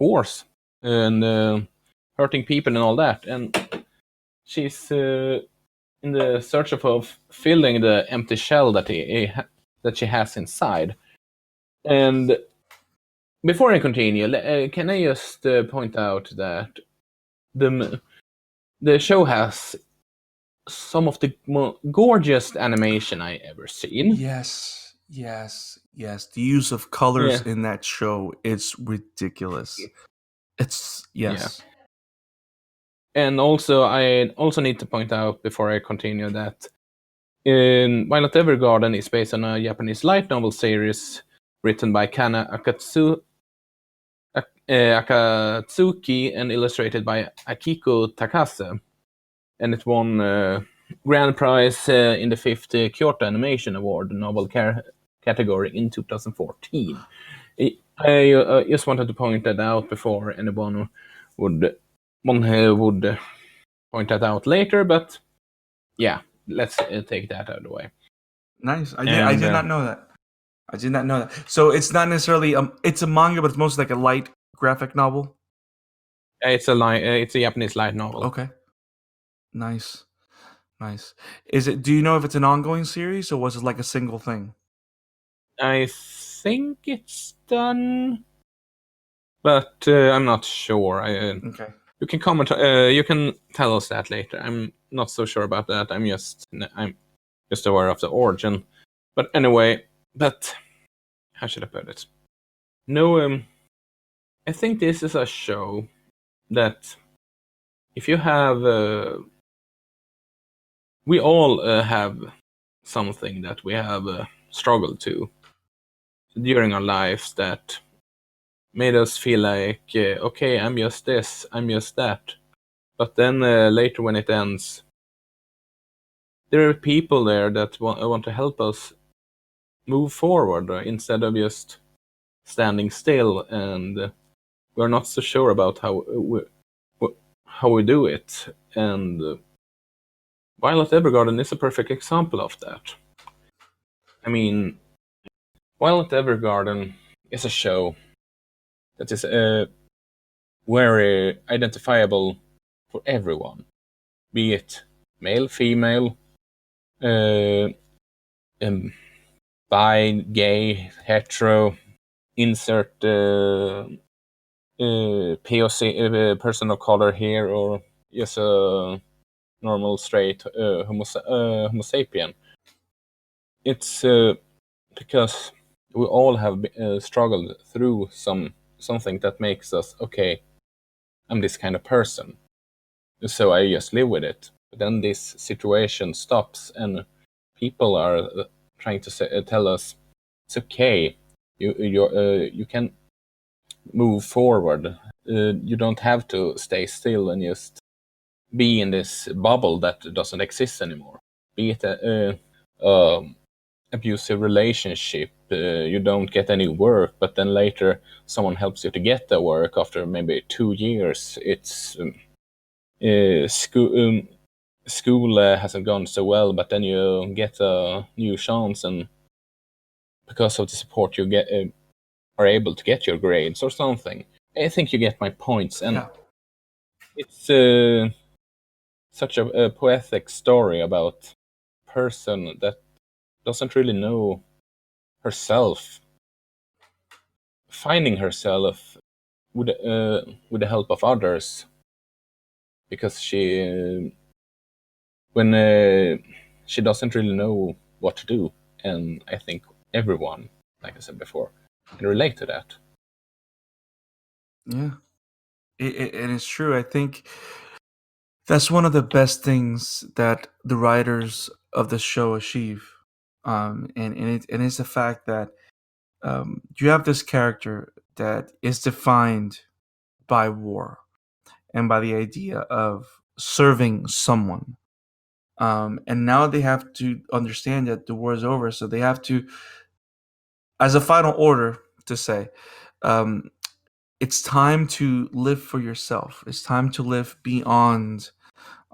wars and hurting people and all that, and she's in the search of filling the empty shell that that she has inside. And before I continue, can I just point out that the show has some of the more gorgeous animation I ever seen. Yes. The use of colors in that show is ridiculous. It's yes. Yeah. And also, I also need to point out before I continue that Violet Evergarden is based on a Japanese light novel series written by Kana Akatsuki and illustrated by Akiko Takase. And it won grand prize in the 5th Kyoto Animation Award novel category in 2014. I just wanted to point that out before anyone would point that out later, but yeah, let's take that out of the way. Nice. I did not know that. I did not know that. So it's not necessarily it's a manga, but it's mostly like a light graphic novel. It's a Japanese light novel. Okay. Nice. Is it? Do you know if it's an ongoing series or was it like a single thing? I think it's done, but I'm not sure. Okay. You can comment. You can tell us that later. I'm not so sure about that. I'm just aware of the origin. But anyway, how should I put it? No, I think this is a show that if you have, we all have something that we have struggled to during our lives that made us feel like, okay, I'm just this, I'm just that. But then later when it ends, there are people there that want to help us move forward instead of just standing still, and we're not so sure about how we do it. And Violet Evergarden is a perfect example of that. I mean, Violet Evergarden is a show that is very identifiable for everyone, be it male, female, bi, gay, hetero, insert POC, person of color here, or just a normal straight Homo sapien. It's because we all have struggled through something that makes us, okay, I'm this kind of person, so I just live with it. But then this situation stops, and people are trying to tell us it's okay. You can move forward. You don't have to stay still and just be in this bubble that doesn't exist anymore. Be it a abusive relationship, you don't get any work, but then later someone helps you to get the work after maybe 2 years. It's school hasn't gone so well, but then you get a new chance, and because of the support you get, are able to get your grades or something. I think you get my points, and Yeah. it's such a poetic story about a person that doesn't really know herself, finding herself with the help of others, because when she doesn't really know what to do, and I think everyone, like I said before, can relate to that. Yeah. And it's true. I think that's one of the best things that the writers of the show achieve. And it's the fact that you have this character that is defined by war and by the idea of serving someone. And now they have to understand that the war is over, so they have to, as a final order, to say, um, it's time to live for yourself. It's time to live beyond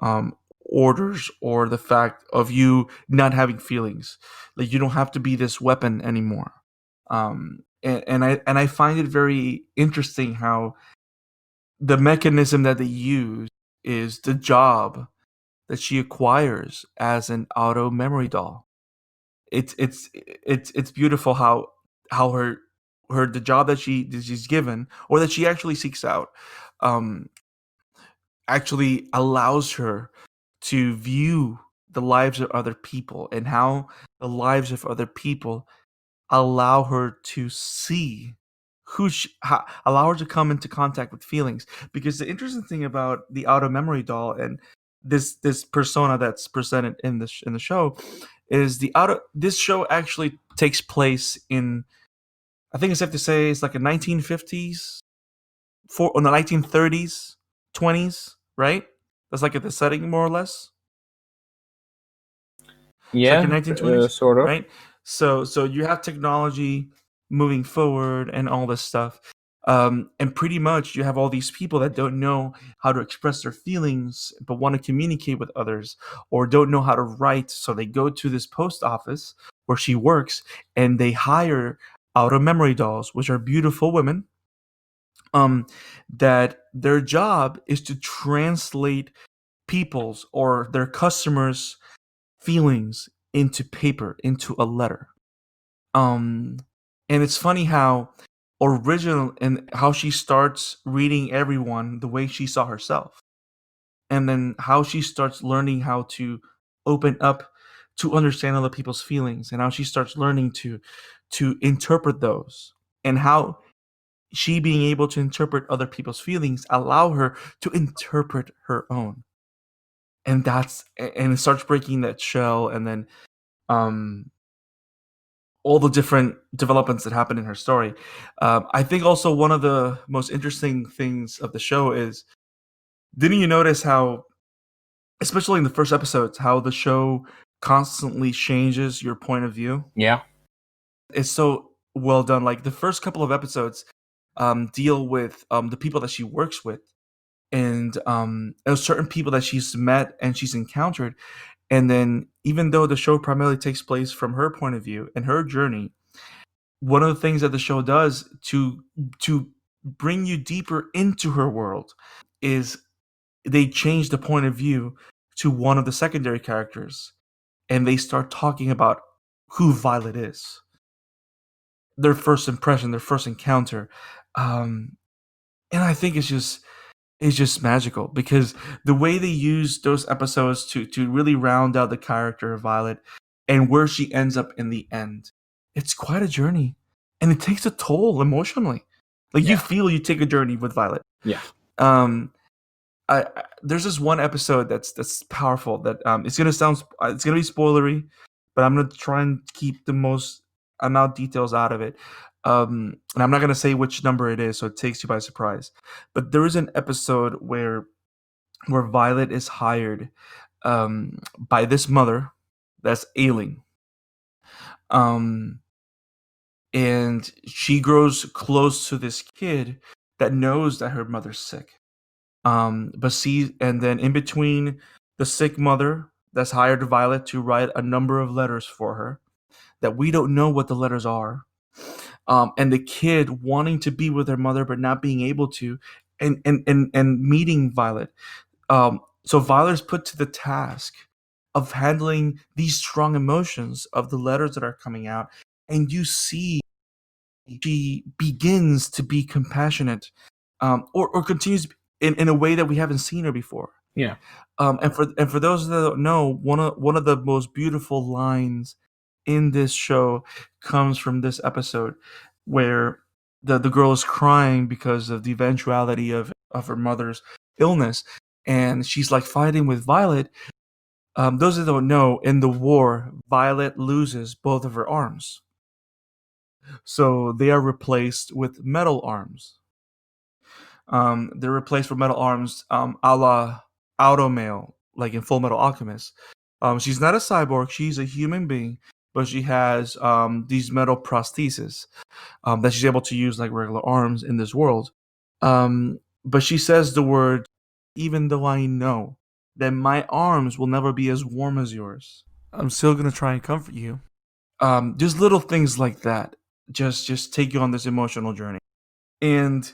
um, orders or the fact of you not having feelings. Like you don't have to be this weapon anymore. And I find it very interesting how the mechanism that they use is the job that she acquires as an auto memory doll. It's beautiful how her the job that she's given or that she actually seeks out um, actually allows her to view the lives of other people and how the lives of other people allow her to see allow her to come into contact with feelings. Because the interesting thing about the auto memory doll and this persona that's presented in the show is this show actually takes place in, I think it's safe to say it's like a 1950s or the 1930s 20s, right? That's like the setting more or less. It's like in Yeah, 1920s, sort of. right? So you have technology moving forward and all this stuff. And pretty much you have all these people that don't know how to express their feelings but want to communicate with others, or don't know how to write, so they go to this post office where she works and they hire out of memory dolls, which are beautiful women, that their job is to translate people's or their customers' feelings into paper, into a letter. Um, and it's funny how original and how she starts reading everyone the way she saw herself, and then how she starts learning how to open up to understand other people's feelings, and how she starts learning to interpret those, and how she being able to interpret other people's feelings allow her to interpret her own. And it starts breaking that shell, and then um all the different developments that happen in her story. I think also one of the most interesting things of the show is, didn't you notice how, especially in the first episodes, how the show constantly changes your point of view? Yeah. It's so well done. Like the first couple of episodes deal with the people that she works with, and there's certain people that she's met and she's encountered. And then, even though the show primarily takes place from her point of view and her journey, one of the things that the show does to bring you deeper into her world is they change the point of view to one of the secondary characters, and they start talking about who Violet is, their first impression, their first encounter. Um, and I think it's just magical because the way they use those episodes to really round out the character of Violet and where she ends up in the end, it's quite a journey, and it takes a toll emotionally. Like you Yeah. feel you take a journey with Violet. Yeah. Um, there's this one episode that's powerful that it's gonna be spoilery, but I'm gonna try and keep the most amount details out of it. And I'm not gonna say which number it is, so it takes you by surprise. But there is an episode where Violet is hired by this mother that's ailing, um, and she grows close to this kid that knows that her mother's sick. But see, and then in between the sick mother that's hired Violet to write a number of letters for her that we don't know what the letters are. And the kid wanting to be with her mother but not being able to, and meeting Violet. So Violet is put to the task of handling these strong emotions of the letters that are coming out, and you see she begins to be compassionate, or continues in a way that we haven't seen her before. Yeah. And for those that don't know, one of the most beautiful lines in this show comes from this episode where the girl is crying because of the eventuality of her mother's illness, and she's like fighting with Violet. Those that don't know, in the war, Violet loses both of her arms, so they are replaced with metal arms. They're replaced with metal arms, a la Automail, like in Full Metal Alchemist. She's not a cyborg; she's a human being, but she has these metal prostheses that she's able to use like regular arms in this world. But she says the word, even though I know that my arms will never be as warm as yours, I'm still gonna try and comfort you. Just little things like that just take you on this emotional journey. And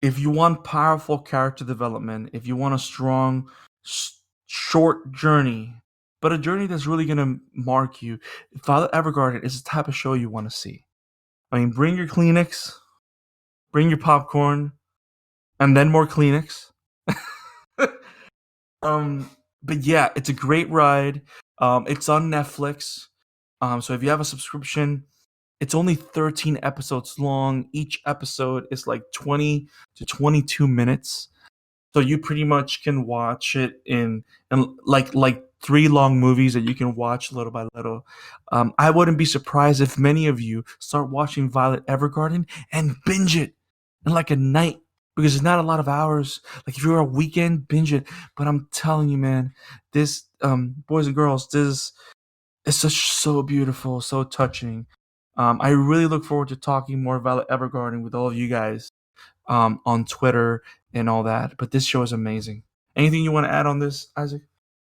if you want powerful character development, if you want a strong, short journey, but a journey that's really gonna mark you, Violet Evergarden is the type of show you want to see. I mean, bring your Kleenex, bring your popcorn, and then more Kleenex. But yeah, it's a great ride. It's on Netflix. So if you have a subscription, it's only 13 episodes long. Each episode is like 20 to 22 minutes. So you pretty much can watch it in like three long movies that you can watch little by little. I wouldn't be surprised if many of you start watching Violet Evergarden and binge it in like a night because it's not a lot of hours. Like if you're a weekend, binge it. But I'm telling you, man, this boys and girls, this is so beautiful, so touching. I really look forward to talking more Violet Evergarden with all of you guys on Twitter and all that. But this show is amazing. Anything you want to add on this, Isaac?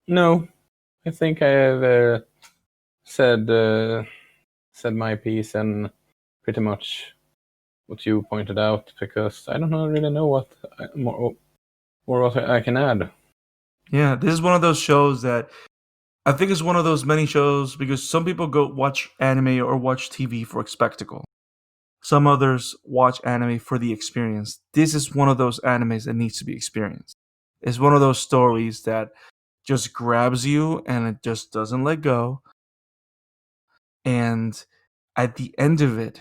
No, I think I have said said my piece and pretty much what you pointed out, because I don't really know what more or what I can add. Yeah, this is one of those shows that I think is one of those many shows because some people go watch anime or watch TV for spectacle. Some others watch anime for the experience. This is one of those animes that needs to be experienced. It's one of those stories that just grabs you and it just doesn't let go. And at the end of it,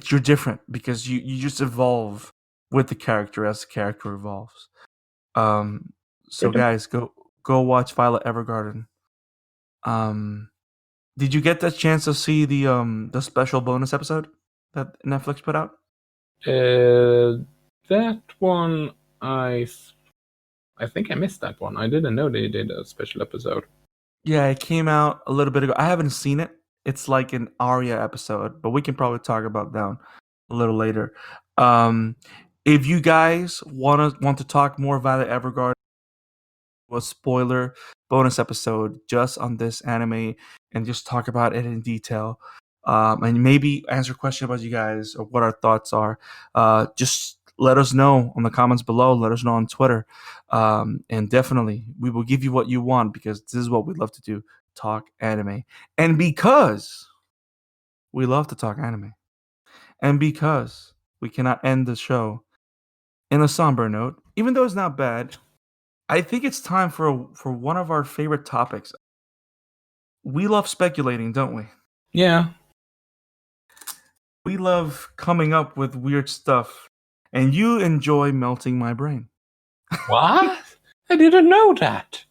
you're different because you just evolve with the character as the character evolves. Um, so Pretty. guys, go watch Violet Evergarden. Um, did you get that chance to see the special bonus episode that Netflix put out? That one I think I missed that one. I didn't know they did a special episode. Yeah, it came out a little bit ago. I haven't seen it. It's like an Arya episode, but we can probably talk about that a little later. Um, if you guys want to talk more Violet Evergarden, a spoiler bonus episode just on this anime and just talk about it in detail, and maybe answer a question about you guys or what our thoughts are. Just let us know on the comments below. Let us know on Twitter, and definitely we will give you what you want because this is what we love to do: talk anime. And because we love to talk anime, and because we cannot end the show in a somber note, even though it's not bad, I think it's time for one of our favorite topics. We love speculating, don't we? Yeah. We love coming up with weird stuff, and you enjoy melting my brain. What? I didn't know that.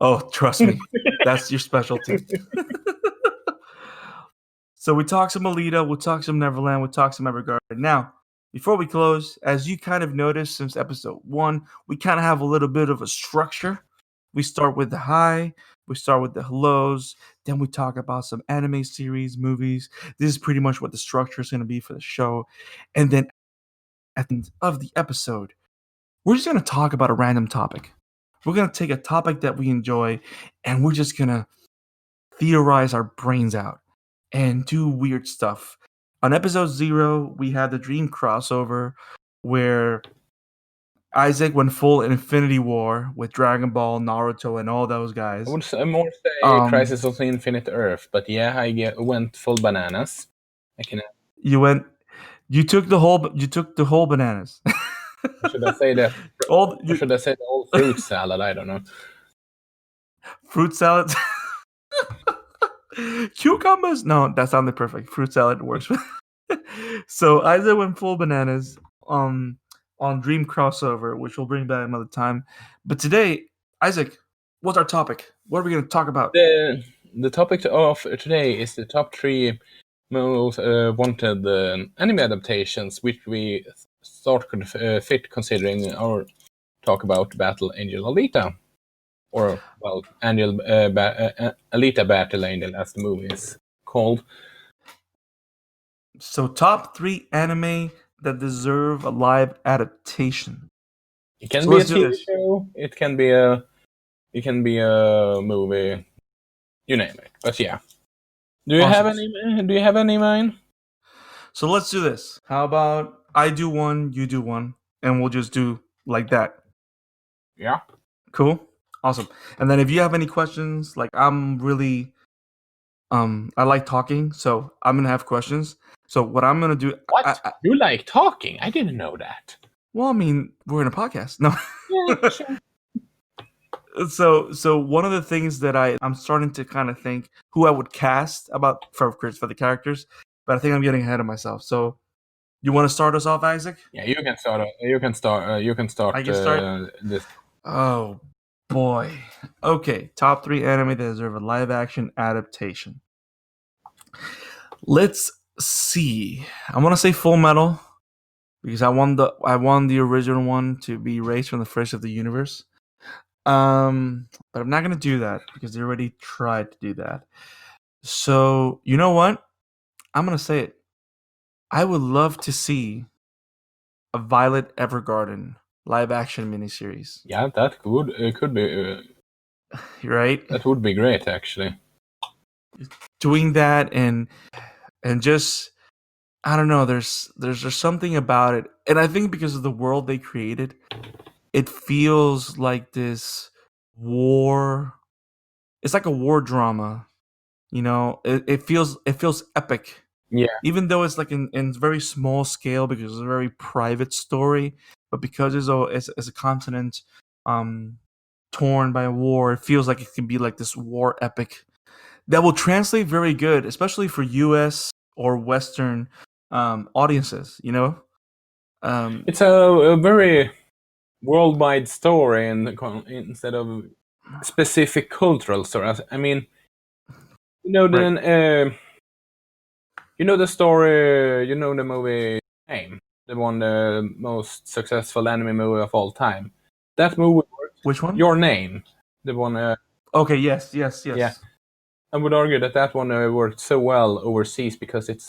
Oh, trust me, that's your specialty. So we talk some Alita, we'll talk some Neverland, we'll talk some Evergarden. Now, before we close, as you kind of noticed since episode 1, we kind of have a little bit of a structure. We start with the hi, we start with the hellos, then we talk about some anime series, movies. This is pretty much what the structure is going to be for the show. And then at the end of the episode, we're just going to talk about a random topic. We're going to take a topic that we enjoy and we're just going to theorize our brains out and do weird stuff. On episode 0, we had the Dream crossover where Isaac went full Infinity War with Dragon Ball, Naruto, and all those guys. I would more say Crisis of the Infinite Earth, but yeah, went full bananas. You took the whole bananas. Or should I say that? Should I say the whole fruit salad? I don't know. Fruit salad. Cucumbers? No, that sounded perfect. Fruit salad works. So Isaac went full bananas on Dream crossover, which we'll bring back another time. But today, Isaac, what's our topic? What are we going to talk about? The topic of today is the top 3 most wanted anime adaptations, which we thought could fit considering our talk about Battle Angel Alita. Or, well, Alita Battle Angel, as the movie is called. So, top 3 anime that deserve a live adaptation. It can be a TV show. It can be a movie. You name it. But yeah, do you have any? Do you have any in mind? So let's do this. How about I do one, you do one, and we'll just do like that. Yeah. Cool. Awesome. And then if you have any questions, like I'm really, I like talking, so I'm gonna have questions. So what I'm gonna do? What? You like talking? I didn't know that. Well, I mean, we're in a podcast. No. Yeah, sure. So one of the things that I'm starting to kind of think who I would cast for the characters, but I think I'm getting ahead of myself. So you want to start us off, Isaac? Yeah, you can start. You can start. I can start this. Oh boy. Okay, top 3 anime that deserve a live action adaptation. Let's see. I want to say Full Metal because I want the original one to be erased from the face of the universe. But I'm not gonna do that because they already tried to do that. So you know what? I'm gonna say it. I would love to see a Violet Evergarden live action miniseries. Yeah, that could be. Right? That would be great, actually. Doing that and just I don't know. There's something about it, and I think because of the world they created, it feels like this war. It's like a war drama. You know, it feels epic. Yeah. Even though it's like in very small scale because it's a very private story, but because it's a continent torn by a war, it feels like it can be like this war epic that will translate very good, especially for US or Western audiences, you know? It's a very worldwide story instead of specific cultural stories. I mean, you know, then you know the story, you know the movie Name, the one the most successful anime movie of all time. That movie. Which one? Your Name, the one. Okay. Yes. Yeah, I would argue that one worked so well overseas because it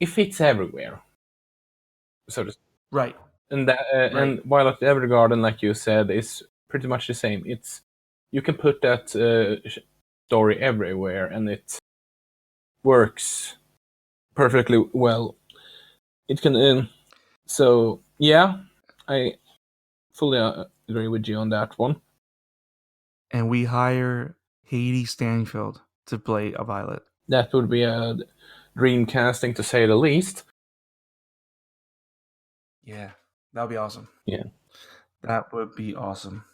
fits everywhere. So to speak. Right. And that and Violet Evergarden, like you said, is pretty much the same. You can put that story everywhere, and it works perfectly well. It can. So yeah, I fully agree with you on that one. And we hire Haiti Stanfield to play a Violet. That would be a dream casting, to say the least. Yeah, that would be awesome. Yeah. That would be awesome.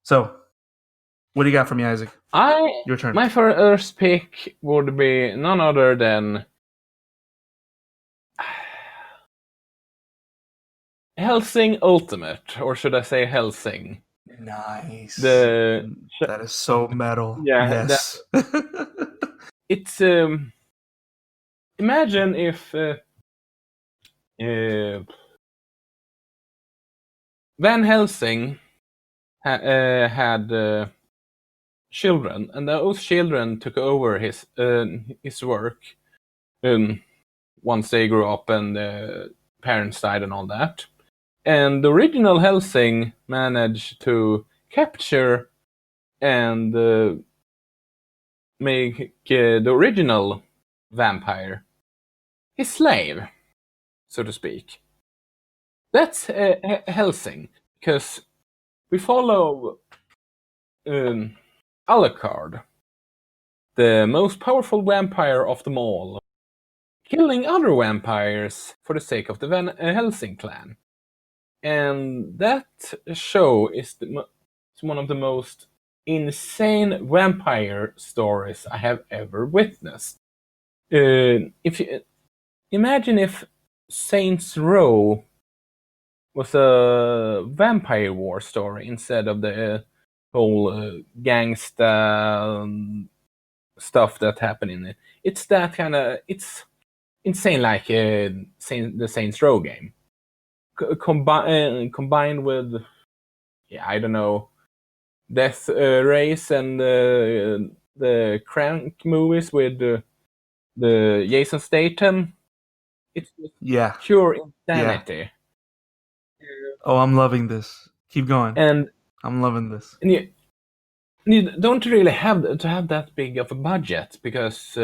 So, what do you got for me, Isaac? Your turn. My first pick would be none other than Hellsing Ultimate, or should I say Hellsing? Nice. The That is so metal. Yeah, Yes. it's imagine if Van Helsing had children, and those children took over his work once they grew up and parents died and all that. And the original Helsing managed to capture and make the original vampire his slave, so to speak. That's Helsing, because we follow Alucard, the most powerful vampire of them all, killing other vampires for the sake of the Van Helsing clan. And that show is one of the most insane vampire stories I have ever witnessed. If you imagine if Saints Row was a vampire war story instead of the whole gangsta stuff that happened in it. It's that kind of, it's insane, like the Saints Row game. Combined with, I don't know, Death Race and the Crank movies with the Jason Statham. It's just pure insanity. Oh, I'm loving this. Keep going. And I'm loving this. And you don't really have to have that big of a budget, because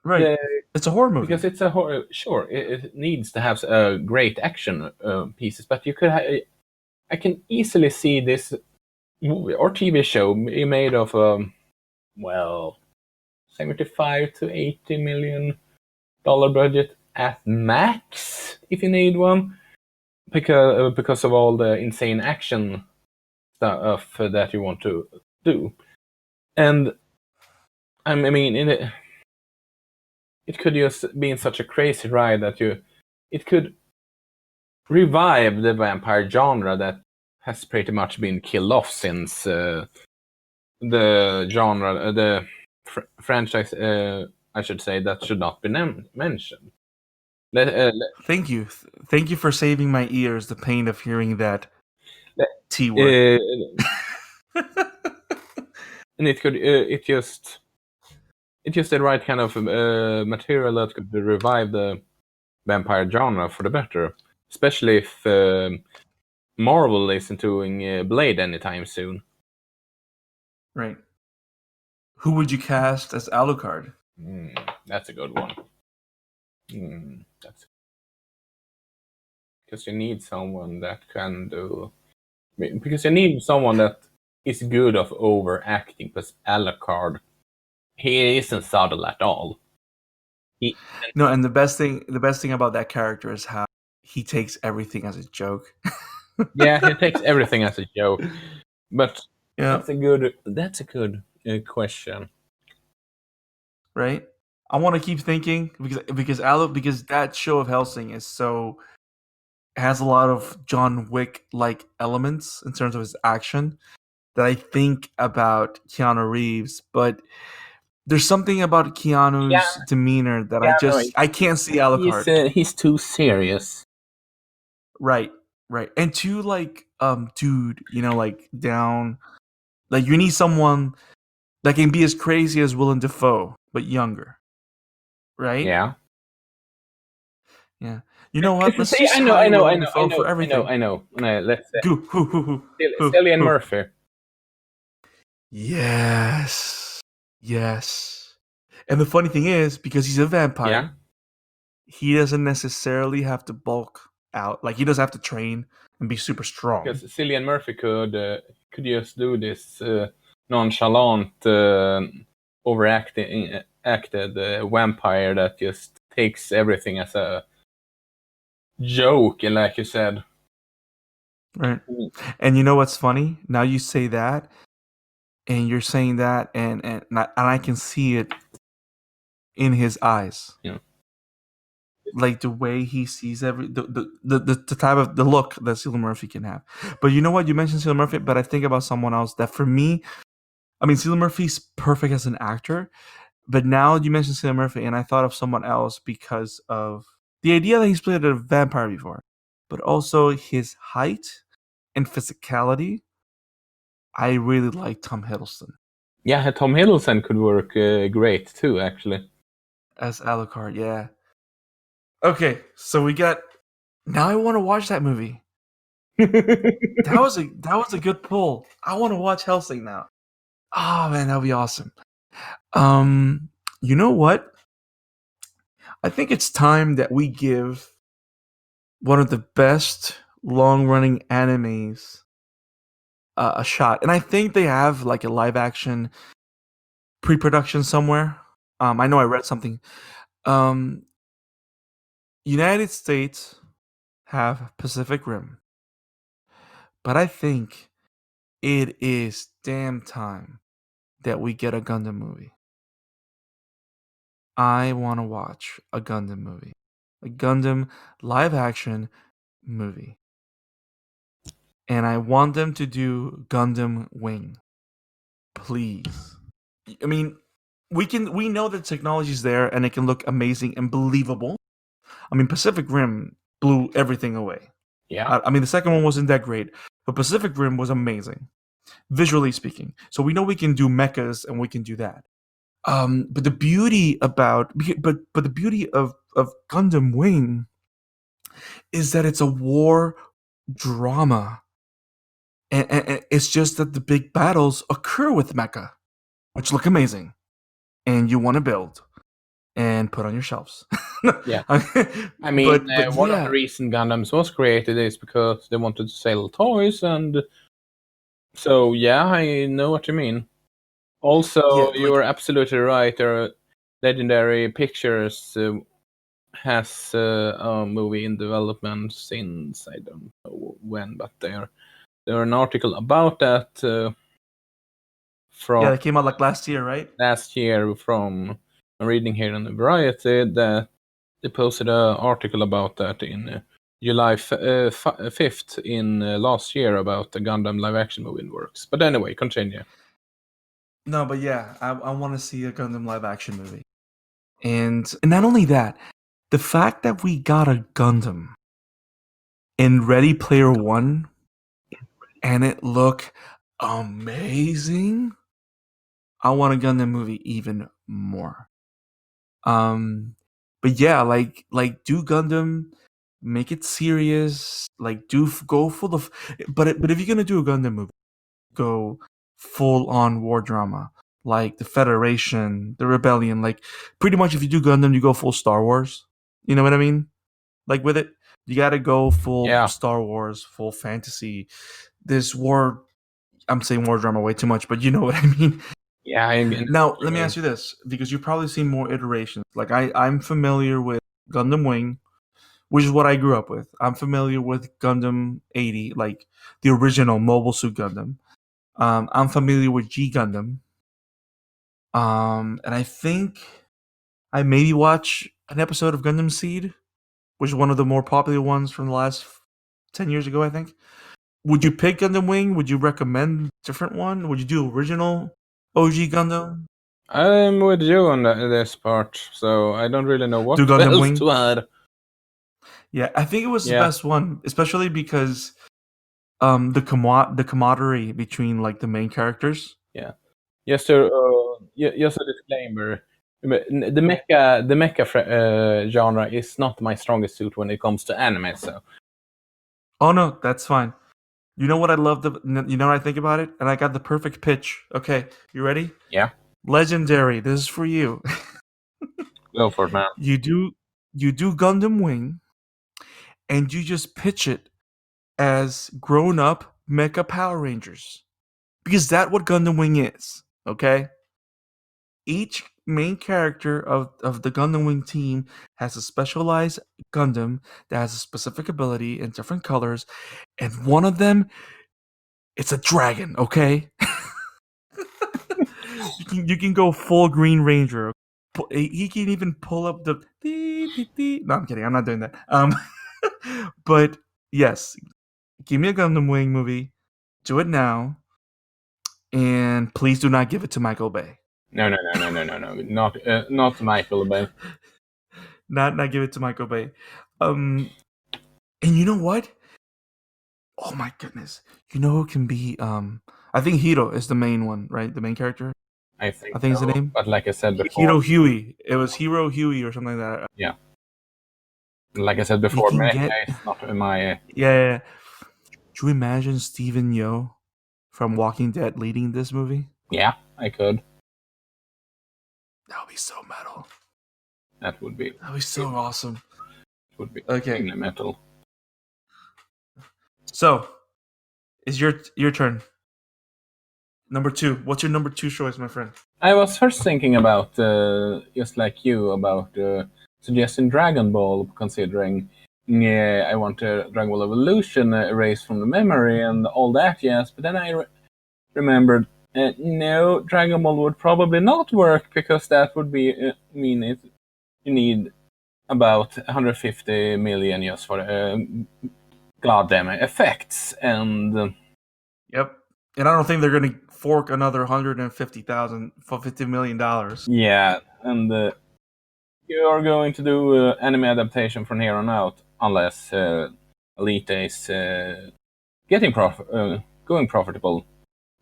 right, it's a horror movie. Because it's a horror. Sure, it needs to have great action pieces, but you could. I can easily see this movie or TV show made of $75 to $80 million budget at max, if you need one, because of all the insane action stuff that you want to do. And I mean, it could just be in such a crazy ride that it could revive the vampire genre that has pretty much been killed off since the genre, the franchise, I should say, that should not be mentioned. Thank you for saving my ears the pain of hearing that T word. And it's just the right kind of material that could revive the vampire genre for the better, especially if Marvel isn't doing Blade anytime soon. Right. Who would you cast as Alucard? That's a good one. Because you need someone that can do. Because you need someone that is good of overacting. Because Alucard, he isn't subtle at all. No, and the best thing about that character is how he takes everything as a joke. Yeah, he takes everything as a joke. But that's a good question. Right? I want to keep thinking because that show of Hellsing has a lot of John Wick like elements in terms of his action that I think about Keanu Reeves, but there's something about Keanu's demeanor that I can't see Alucard. He's too serious. Right. And too dude, like down. Like you need someone that can be as crazy as Willem Dafoe, but younger. Right? Yeah. Yeah. You know what? Let's just I know. I know. Let's say who? Cillian Murphy. Yes. And the funny thing is, because he's a vampire, he doesn't necessarily have to bulk out. Like he doesn't have to train and be super strong. Because Cillian Murphy could just do this nonchalant, acted vampire that just takes everything as a joke, like you said. Right. And you know what's funny? Now you say that, and you're saying that, and I can see it in his eyes. Yeah. Like the way he sees the type of the look that Cillian Murphy can have. But you know what? You mentioned Cillian Murphy, but I think about someone else that for me, I mean, Cillian Murphy's perfect as an actor. But now you mentioned Cillian Murphy, and I thought of someone else because of the idea that he's played a vampire before, but also his height and physicality. I really like Tom Hiddleston Yeah, Tom Hiddleston could work great too, actually. as Alucard. Yeah. Okay, so we got. Now I want to watch that movie. That was a good pull. I want to watch Hellsing now. Oh man, that'd be awesome. You know what? I think it's time that we give one of the best long-running animes a shot, and I think they have like a live action pre-production somewhere. I know I read something. Um, United States have Pacific Rim, but I think it is damn time that we get a Gundam movie. I want to watch a Gundam movie, a Gundam live action movie, and I want them to do Gundam Wing, please. I mean, we know that technology's there and it can look amazing and believable. I mean, Pacific Rim blew everything away. Yeah. I mean, the second one wasn't that great, but Pacific Rim was amazing, visually speaking. So we know we can do mechas and we can do that. But the beauty about but the beauty of Gundam Wing is that it's a war drama, and it's just that the big battles occur with mecha, which look amazing, and you want to build and put on your shelves. Yeah. I mean, but one of yeah, the reasons Gundams was created is because they wanted to sell toys, and so yeah, I know what you mean. yeah, Also, like you're absolutely right. There are Legendary Pictures has a movie in development since I don't know when, but there an article about that from yeah, that came out like last year, right? last year from I'm reading here in the Variety that they posted an article about that in July 5th in last year about the Gundam live action movie in works. But anyway, continue. No, but yeah, I want to see a Gundam live action movie, and not only that, the fact that we got a Gundam in Ready Player One and it looked amazing. I want a Gundam movie even more. But yeah, like do Gundam, make it serious. Like go full of, but if you're gonna do a Gundam movie, go full on war drama, like the Federation, the Rebellion. Like pretty much, if you do Gundam, you go full Star Wars. You know what I mean? Like with it, you gotta go full Yeah, Star Wars, full fantasy. This war, I'm saying war drama way too much, but you know what I mean. yeah, I know Now, what you let me mean. ask you this, because you've probably seen more iterations. Like I'm familiar with Gundam Wing, which is what I grew up with. I'm familiar with Gundam 80, like the original Mobile Suit Gundam. I'm familiar with G Gundam. And I think I maybe watch an episode of Gundam Seed, which is one of the more popular ones from the last 10 years ago, I think. Would you pick Gundam Wing? Would you recommend a different one? Would you do original OG Gundam? I'm with you on this part, so I don't really know Do what Gundam else Wing? to add. Yeah, I think it was the Yeah, best one, especially because the camaraderie between like the main characters. yeah. Just a disclaimer. The mecha genre is not my strongest suit when it comes to anime. So Oh no, that's fine. You know what I love you know what I think about it? And I got the perfect pitch. Okay, you ready? yeah, Legendary, this is for you. go for it, man. you do you do Gundam Wing and you just pitch it as grown up Mecha Power Rangers. Because that's what Gundam Wing is, okay? Each main character of the Gundam Wing team has a specialized Gundam that has a specific ability in different colors, and one of them, it's a dragon. Okay, you can go full Green Ranger. He can even pull up the. No, I'm kidding. I'm not doing that. But yes, give me a Gundam Wing movie. Do it now, and please do not give it to Michael Bay. No. Not Michael Bay. Not give it to Michael Bay. And you know what? Oh my goodness! You know who can be? I think Hiro is the main one, right? The main character. I think Is the name. But like I said before, Hiro Huey. It was Hiro Huey or something like that. Yeah. Like I said before, Mecha is not my. Yeah. Do you imagine Stephen Yeun from Walking Dead leading this movie? Yeah, I could. That would be so metal. That would be so awesome. It would be okay. Metal. So, it's your turn. Number 2. What's your number 2 choice, my friend? I was first thinking about, just like you, about suggesting Dragon Ball, considering I want Dragon Ball Evolution erased from the memory and all that, yes. But then I remembered, no, Dragon Ball would probably not work, because that would be mean it. You need about 150 million just for goddamn effects, and yep. And I don't think they're going to fork another $150 for $50 million. Yeah, and you're going to do anime adaptation from here on out, unless Alita is going profitable.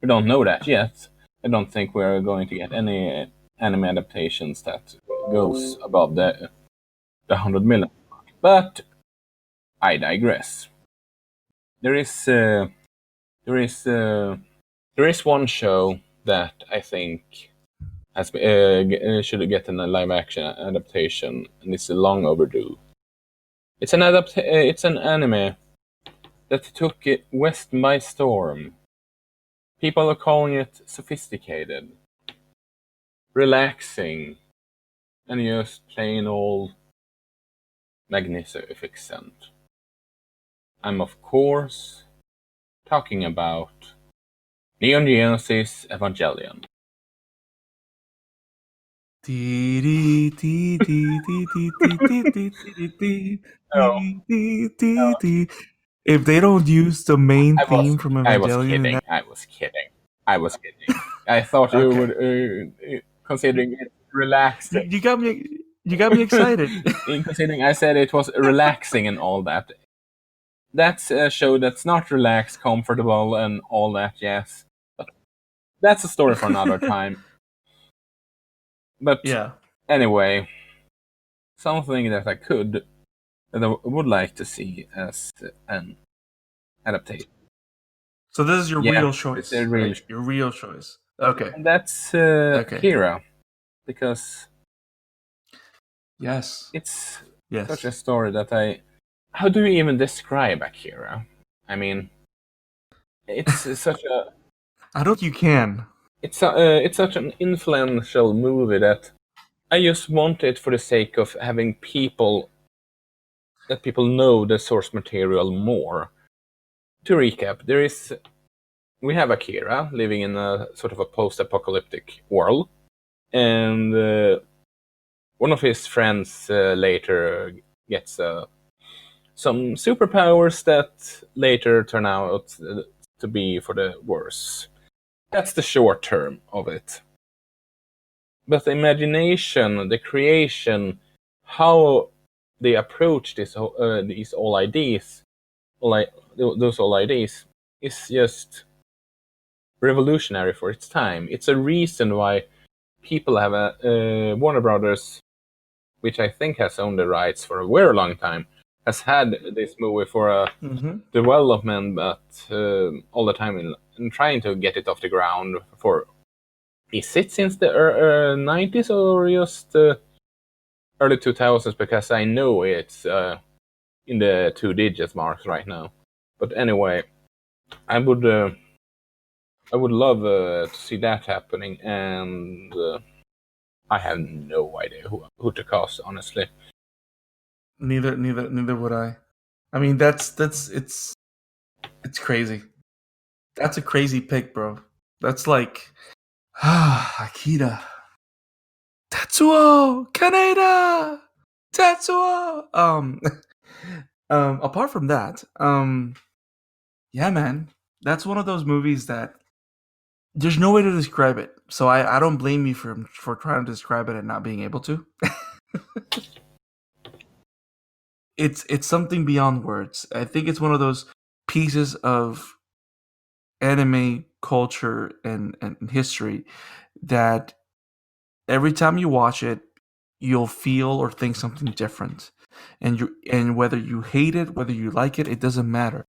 We don't know that yet. I don't think we're going to get any anime adaptations that goes above the 100 million. But I digress. There is one show that I think should get a live action adaptation, and it's long overdue. It's an anime that took it West by storm. People are calling it sophisticated, relaxing, and just plain old magnificent. I'm of course talking about Neon Genesis Evangelion. If they don't use the main theme from Evangelion, I was kidding. I thought you would, considering it relaxed. You got me excited. Considering I said it was relaxing and all that. That's a show that's not relaxed, comfortable, and all that. Yes, but that's a story for another time. But yeah. Anyway, something that I would like to see as an adaptation. So this is your real choice. Your real choice. Okay. And that's Kira, because it's such a story that how do you even describe Akira? I mean, it's such a. I don't think you can. It's such an influential movie that I just want it for the sake of having people know the source material more. To recap, we have Akira living in a sort of a post-apocalyptic world, and one of his friends later gets some superpowers that later turn out to be for the worse. That's the short term of it. But the imagination, the creation, how they approach these all ideas, those all ideas, is just revolutionary for its time. It's a reason why people have Warner Brothers, which I think has owned the rights for a very long time, has had this movie for a development, but all the time in trying to get it off the ground for. Is it since the 90s or just early 2000s? Because I know it's in the 2-digit marks right now. But anyway, I would love to see that happening, and I have no idea who to cast, honestly. Neither would I. I mean, it's crazy. That's a crazy pick, bro. That's like Akira, Tetsuo, Kaneda, Tetsuo. Apart from that, yeah, man, that's one of those movies that there's no way to describe it. So I don't blame you for trying to describe it and not being able to. It's something beyond words. I think it's one of those pieces of anime culture and history that every time you watch it, you'll feel or think something different. And whether you hate it, whether you like it, it doesn't matter.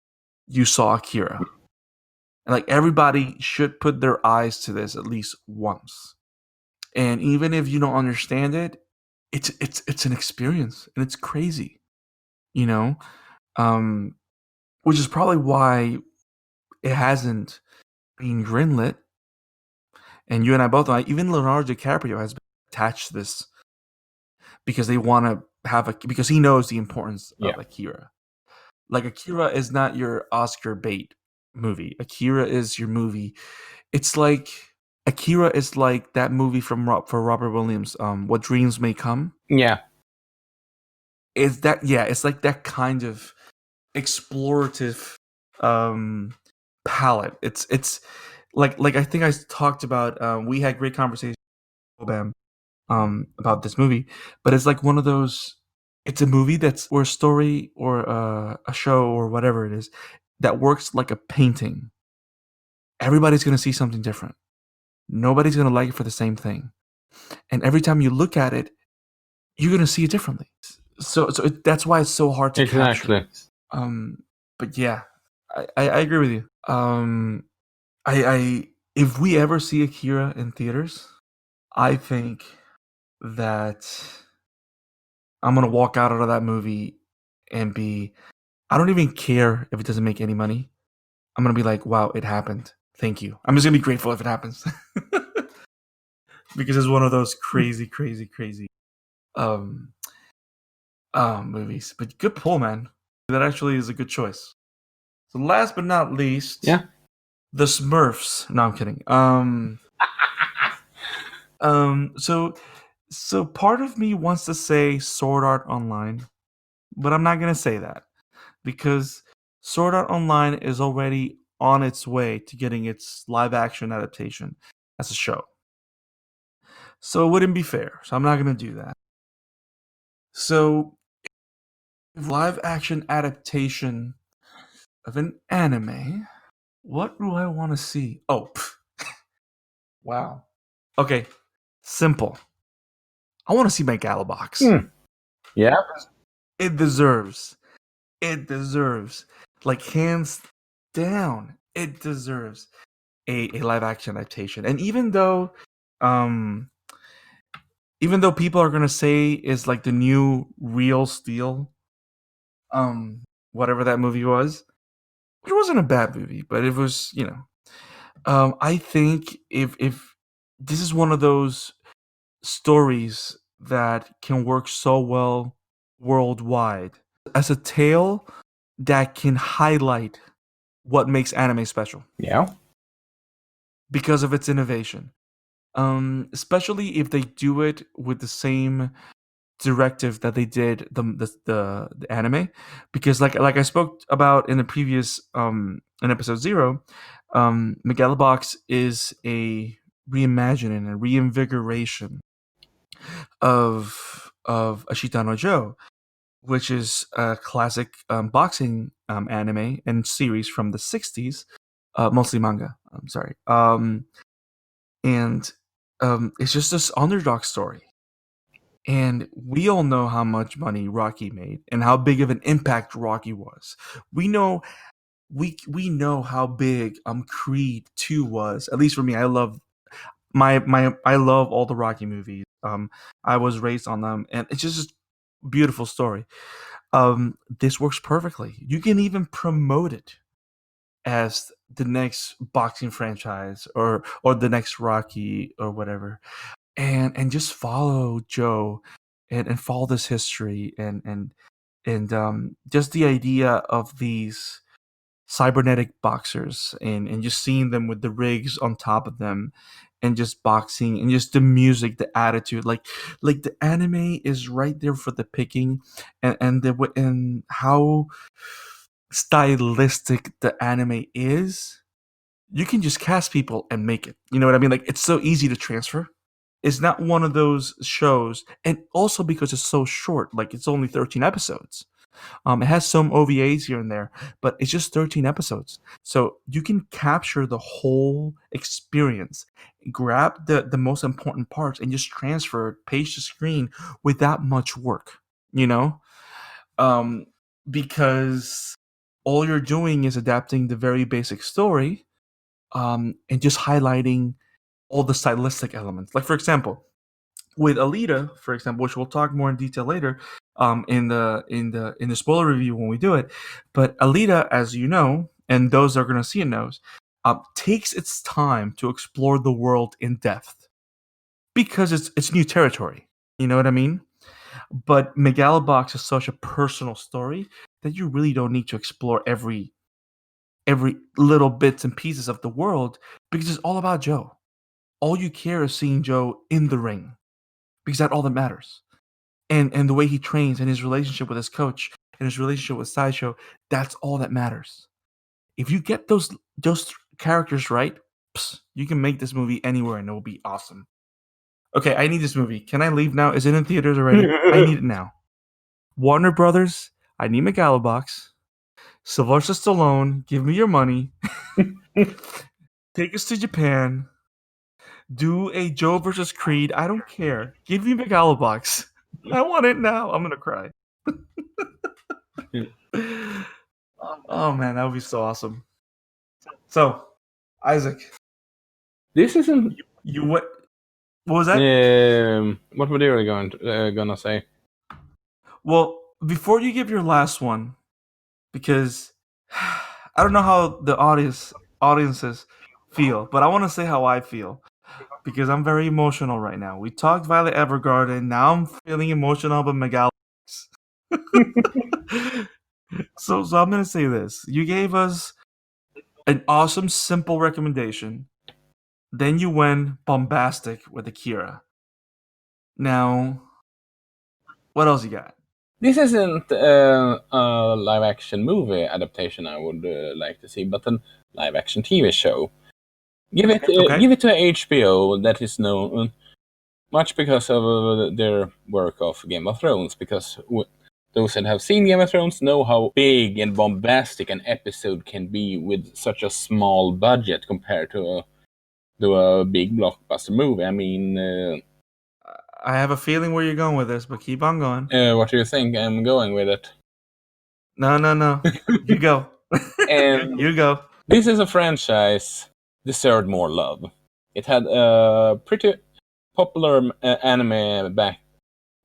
You saw Akira. And like everybody should put their eyes to this at least once. And even if you don't understand it, it's an experience and it's crazy, you know? Um which is probably why it hasn't been greenlit. And you and I both know, even Leonardo DiCaprio has been attached to this because they want to have because he knows the importance of Akira. Like Akira is not your Oscar bait movie. Akira is your movie. It's like Akira is like that movie for Robert Williams, What Dreams May Come. Yeah. It's like that kind of explorative palette. It's like I think I talked about. We had great conversations with Wobam about this movie, but it's like one of those. It's a movie or a story or a show or whatever it is that works like a painting. Everybody's gonna see something different. Nobody's gonna like it for the same thing, and every time you look at it, you're gonna see it differently. So that's why it's so hard to capture. But yeah, I agree with you. I if we ever see Akira in theaters, I think that I'm gonna walk out of that movie and I don't even care if it doesn't make any money. I'm gonna be like, wow, it happened. Thank you. I'm just gonna be grateful if it happens. Because it's one of those crazy movies. But good pull, man. That actually is a good choice. So last but not least, the Smurfs. No, I'm kidding. So part of me wants to say Sword Art Online, but I'm not gonna say that because Sword Art Online is already on its way to getting its live action adaptation as a show. So it wouldn't be fair. So I'm not gonna do that. So live action adaptation of an anime, what do I want to see? Oh, wow. Okay, simple. I want to see Megalobox. Yeah. It deserves. Like hands down, it deserves a live action adaptation. And even though people are gonna say is like the new Real Steel, whatever that movie was, it wasn't a bad movie, but it was, I think if this is one of those stories that can work so well worldwide as a tale that can highlight what makes anime special. Yeah. Because of its innovation. Especially if they do it with the same directive that they did the anime, because like I spoke about in the previous in episode 0, Megalobox is a reimagining and reinvigoration of Ashita no Joe, which is a classic boxing anime and series from the 60s, mostly manga. I'm sorry. And it's just this underdog story. And we all know how much money Rocky made and how big of an impact Rocky was. We know how big Creed 2 was. At least for me, I love I love all the Rocky movies. I was raised on them, and it's just a beautiful story. This works perfectly. You can even promote it as the next boxing franchise or the next Rocky or whatever. and just follow Joe and follow this history and just the idea of these cybernetic boxers and just seeing them with the rigs on top of them and just boxing and just the music, the attitude, like the anime is right there for the picking, and how stylistic the anime is. You can just cast people and make it. You know what I mean? Like, it's so easy to transfer. It's not one of those shows, and also because it's so short, like it's only 13 episodes. It has some OVAs here and there, but it's just 13 episodes. So you can capture the whole experience, grab the most important parts, and just transfer it page to screen without much work, you know? Um, because all you're doing is adapting the very basic story, and just highlighting all the stylistic elements. Like, for example, with Alita, for example, which we'll talk more in detail later, in the spoiler review when we do it. But Alita, as you know, and those that are going to see it knows, takes its time to explore the world in depth because it's new territory. You know what I mean? But Megalobox is such a personal story that you really don't need to explore every little bits and pieces of the world because it's all about Joe. All you care is seeing Joe in the ring because that's all that matters. And the way he trains and his relationship with his coach and his relationship with Sideshow, that's all that matters. If you get those characters right, you can make this movie anywhere and it will be awesome. Okay, I need this movie. Can I leave now? Is it in theaters already? I need it now. Warner Brothers, I need Megalobox. Sylvester Stallone, give me your money. Take us to Japan. Do a Joe versus Creed. I don't care. Give me Megalobox. I want it now. I'm gonna cry. Oh man, that would be so awesome. So, Isaac, This isn't. you what? What was that? What were you gonna say? Well, before you give your last one, because I don't know how the audiences feel, but I want to say how I feel because I'm very emotional right now. We talked Violet Evergarden. Now I'm feeling emotional about Megalobox. So I'm gonna say this. You gave us an awesome, simple recommendation. Then you went bombastic with Akira. Now, what else you got? This isn't a live action movie adaptation I would like to see, but a live action TV show. Give it to HBO, that is known much because of their work of Game of Thrones. Because those that have seen Game of Thrones know how big and bombastic an episode can be with such a small budget compared to a big blockbuster movie. I mean, I have a feeling where you're going with this, but keep on going. what do you think I'm going with it? No. You go. And You go. this is a franchise deserved more love. It had a pretty popular anime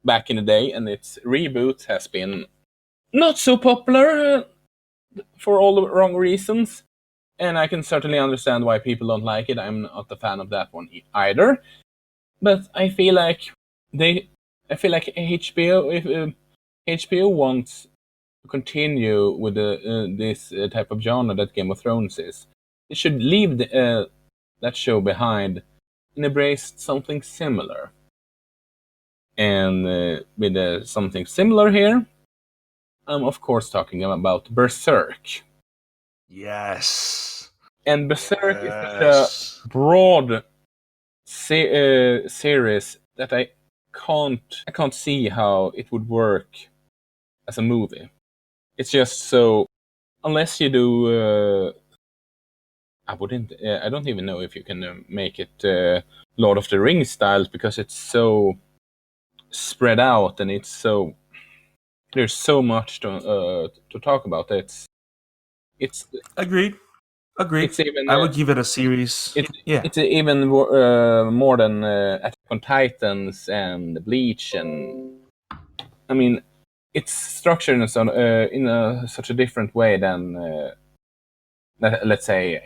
back in the day, and its reboot has been not so popular for all the wrong reasons. And I can certainly understand why people don't like it. I'm not a fan of that one either. But I feel like HBO, if HBO wants to continue with this type of genre that Game of Thrones is, it should leave that show behind and embrace something similar. And with something similar here, I'm of course talking about Berserk. Yes. And Berserk is such a broad series that I can't see how it would work as a movie. It's just so, unless you do I don't even know if you can make it Lord of the Rings styles, because it's so spread out and there's so much to talk about. It's Agreed. it's even I would give it a series. it's even more than Attack on Titans and Bleach, and I mean, it's structured in such a different way than let's say,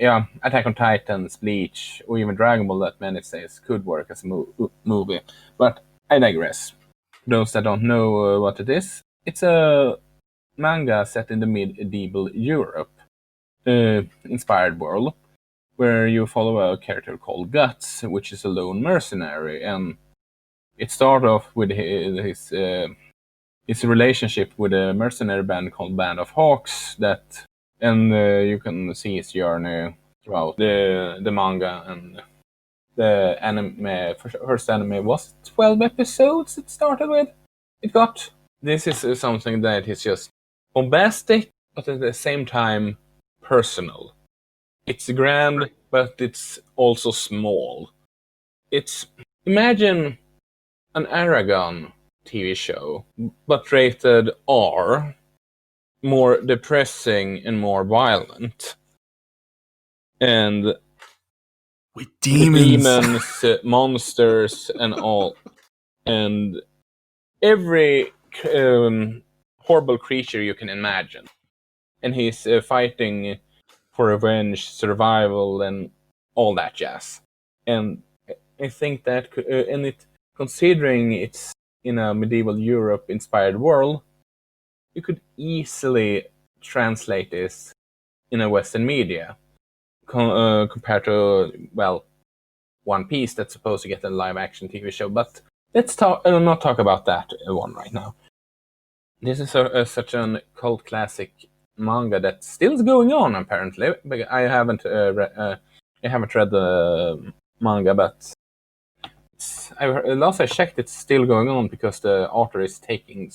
Attack on Titans, Bleach, or even Dragon Ball that many says could work as a movie. But I digress. Those that don't know what it is, it's a manga set in the medieval Europe inspired world, where you follow a character called Guts, which is a lone mercenary, and it starts off with his relationship with a mercenary band called Band of Hawks. And you can see his journey throughout the manga, and the anime. First anime was 12 episodes. It started with. This is something that is just bombastic, but at the same time personal. It's grand, but it's also small. Imagine an Aragon TV show, but rated R, more depressing and more violent, and with demons, monsters, and all, and every horrible creature you can imagine, and he's fighting for revenge, survival, and all that jazz. And I think that, considering it's in a medieval Europe inspired world, you could easily translate this in a Western media, compared to, well, One Piece that's supposed to get a live action TV show. But let's not talk about that one right now. This is such a cult classic manga that still is going on, apparently. But I haven't read the manga, but last I checked, it's still going on because the author is taking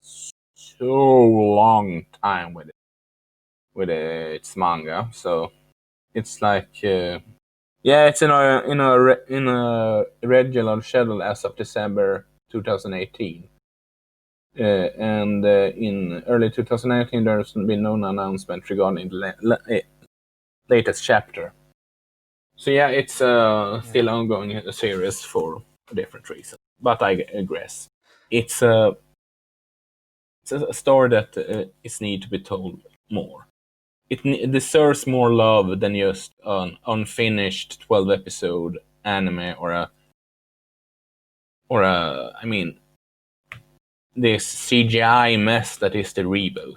so long time with its manga. So it's like, it's in a regular schedule as of December 2018. And in early 2019, there's been no announcement regarding the latest chapter. So it's still ongoing a series for a different reason. But I digress. It's a story that is need to be told more. It deserves more love than just an unfinished 12-episode anime or this CGI mess that is the reboot.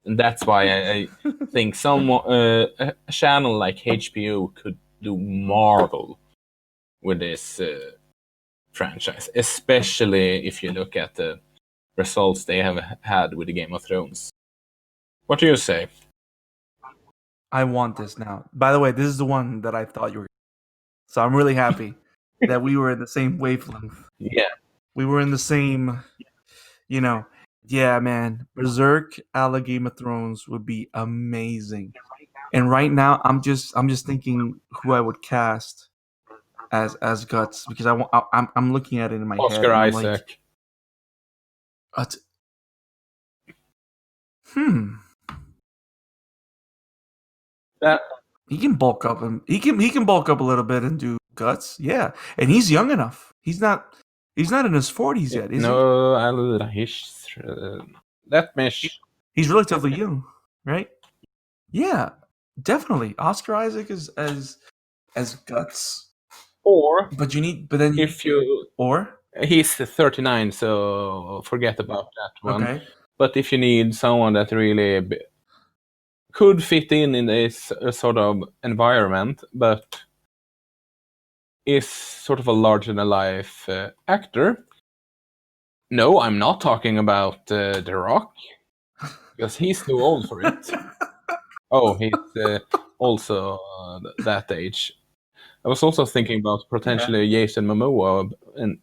And that's why I think a channel like HBO could do marvel with this franchise, especially if you look at the results they have had with the Game of Thrones. What do you say? I want this now. By the way, this is the one that I thought you were. So I'm really happy that we were in the same wavelength. Yeah, we were in the same. Yeah, man. Berserk a la Game of Thrones would be amazing. And right now, I'm just thinking who I would cast as Guts, because I'm looking at it in my head. Oscar And Isaac. He can bulk up, and he can bulk up a little bit and do Guts. Yeah, and he's young enough. He's not in his 40s yet, is he? No, that mesh. He's relatively young, right? Yeah, definitely. Oscar Isaac is as Guts. He's 39, so forget about that one. Okay. But if you need someone that really could fit in this sort of environment, but is sort of a larger-than-life actor. No, I'm not talking about The Rock, because he's too old for it. Oh, he's also that age. I was also thinking about potentially Jason Momoa, and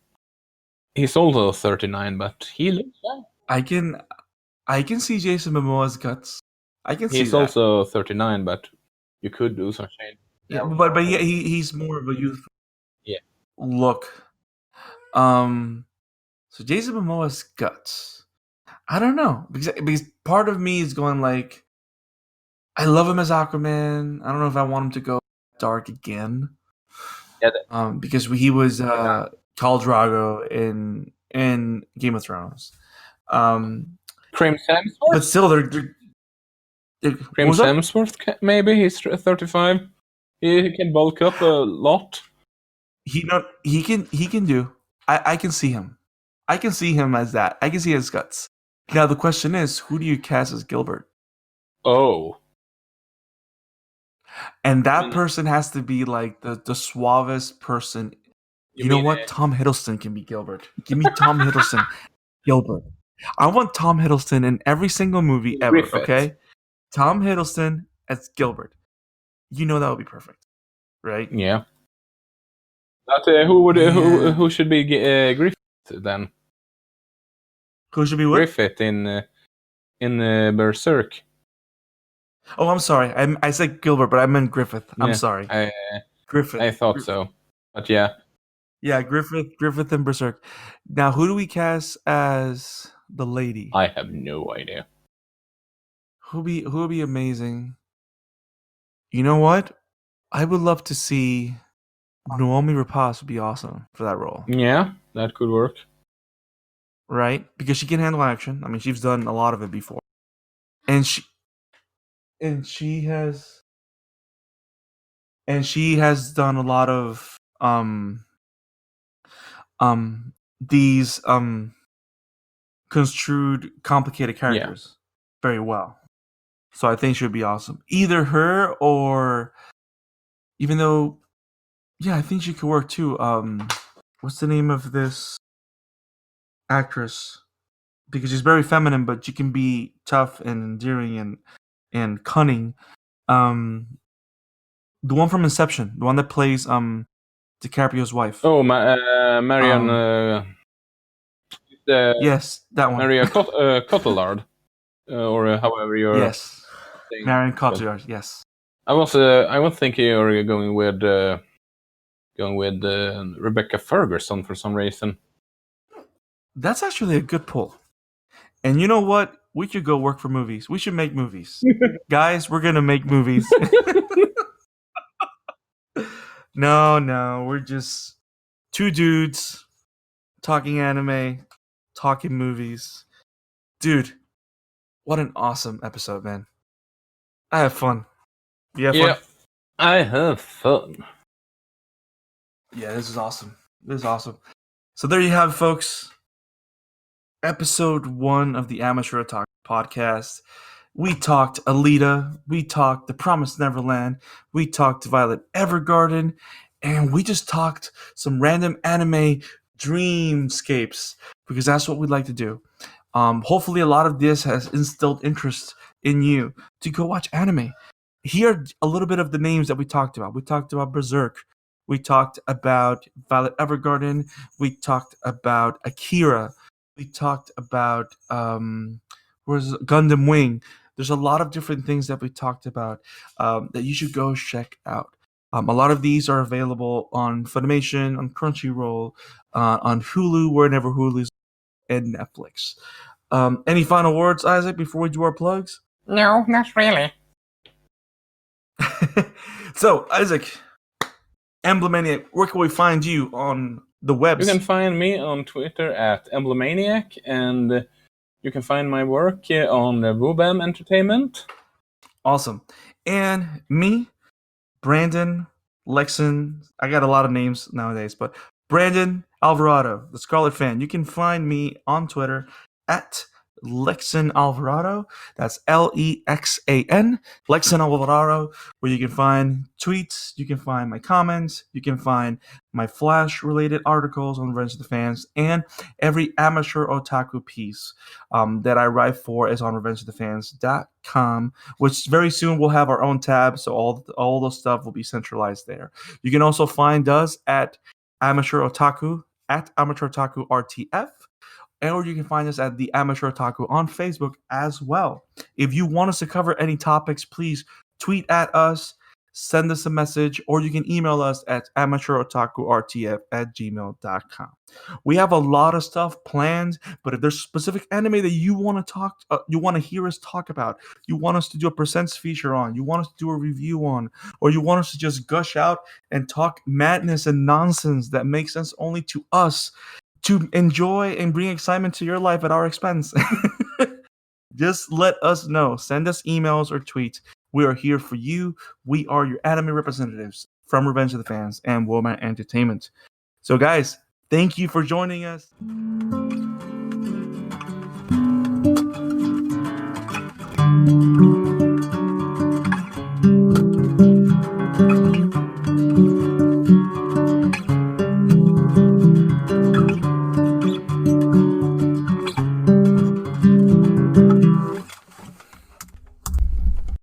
he's also 39, but he looks young. I can see Jason Momoa's Guts. I can see that. He's also 39, but you could do some change. Yeah, but he's more of a youthful look. So Jason Momoa's Guts. I don't know, because part of me is going like, I love him as Aquaman. I don't know if I want him to go dark again. Yeah. Because he was Khal Drogo in Game of Thrones. Crimson, but still, they're Chris that? Hemsworth, maybe he's 35. He can bulk up a lot. He can do. I can see him. I can see him as that. I can see his guts. Now the question is, who do you cast as Gilbert? Oh. And that person has to be like the suavest person. You know what? Tom Hiddleston can be Gilbert. Give me Tom Hiddleston, Gilbert. I want Tom Hiddleston in every single movie ever. Griffin. Okay, Tom Hiddleston as Gilbert. You know that would be perfect, right? Yeah. But who should be Griffith then? Who should be what? Griffith in Berserk. Oh, I'm sorry. I said Gilbert, but I meant Griffith. Yeah, I'm sorry. Griffith. I thought so, but yeah. Yeah, Griffith and Berserk. Now, who do we cast as the lady? I have no idea. Who'll be amazing? You know what? I would love to see Naomi Rapace would be awesome for that role. Yeah, that could work. Right? Because she can handle action. I mean, she's done a lot of it before. And she has done a lot of these construed complicated characters very well. So I think she would be awesome. Either her or, even though, yeah, I think she could work too. What's the name of this actress? Because she's very feminine, but she can be tough and endearing and cunning. The one from Inception, the one that plays DiCaprio's wife. Oh, Marion. Yes, that one. Maria Cotillard, or however you're. Yes. Marion Cotillard, yes. I was thinking you're going with Rebecca Ferguson for some reason. That's actually a good pull. And you know what? We could go work for movies. We should make movies. Guys, we're going to make movies. No, we're just two dudes talking anime, talking movies. Dude, what an awesome episode, man. I have fun. You have fun? I have fun. Yeah, this is awesome. So there you have it, folks. Episode 1 of the Amateur Otaku Podcast. We talked Alita. We talked The Promised Neverland. We talked Violet Evergarden. And we just talked some random anime dreamscapes, because that's what we'd like to do. Hopefully a lot of this has instilled interest in you to go watch anime. Here are a little bit of the names that we talked about. We talked about Berserk. We talked about Violet Evergarden. We talked about Akira. We talked about Gundam Wing. There's a lot of different things that we talked about that you should go check out. A lot of these are available on Funimation, on Crunchyroll, on Hulu, wherever Hulu's, and Netflix. Any final words, Isaac, before we do our plugs? No, not really. So, Isaac, Emblemaniac, where can we find you on the webs? You can find me on Twitter at Emblemaniac, and you can find my work on Wobam Entertainment. Awesome. And me, Brandon Lexon. I got a lot of names nowadays, but Brandon Alvarado, the Scarlet Fan. You can find me on Twitter at Lexon Alvarado. That's Lexan, Lexon Alvarado, where you can find tweets, you can find my comments, you can find my Flash-related articles on Revenge of the Fans, and every Amateur Otaku piece that I write for is on RevengeOfTheFans.com, which very soon we'll have our own tab, so all the stuff will be centralized there. You can also find us at Amateur Otaku, at Amateur Otaku RTF, or you can find us at the Amateur Otaku on Facebook as well. If you want us to cover any topics, please tweet at us, send us a message, or you can email us at amateurotakurtf@gmail.com. We have a lot of stuff planned, but if there's specific anime that you want to hear us talk about, you want us to do a presents feature on, you want us to do a review on, or you want us to just gush out and talk madness and nonsense that makes sense only to us, to enjoy and bring excitement to your life at our expense, Just let us know. Send us emails or tweets. We are here for you. We are your anime representatives from Revenge of the Fans and Wobam Entertainment. So, guys, thank you for joining us.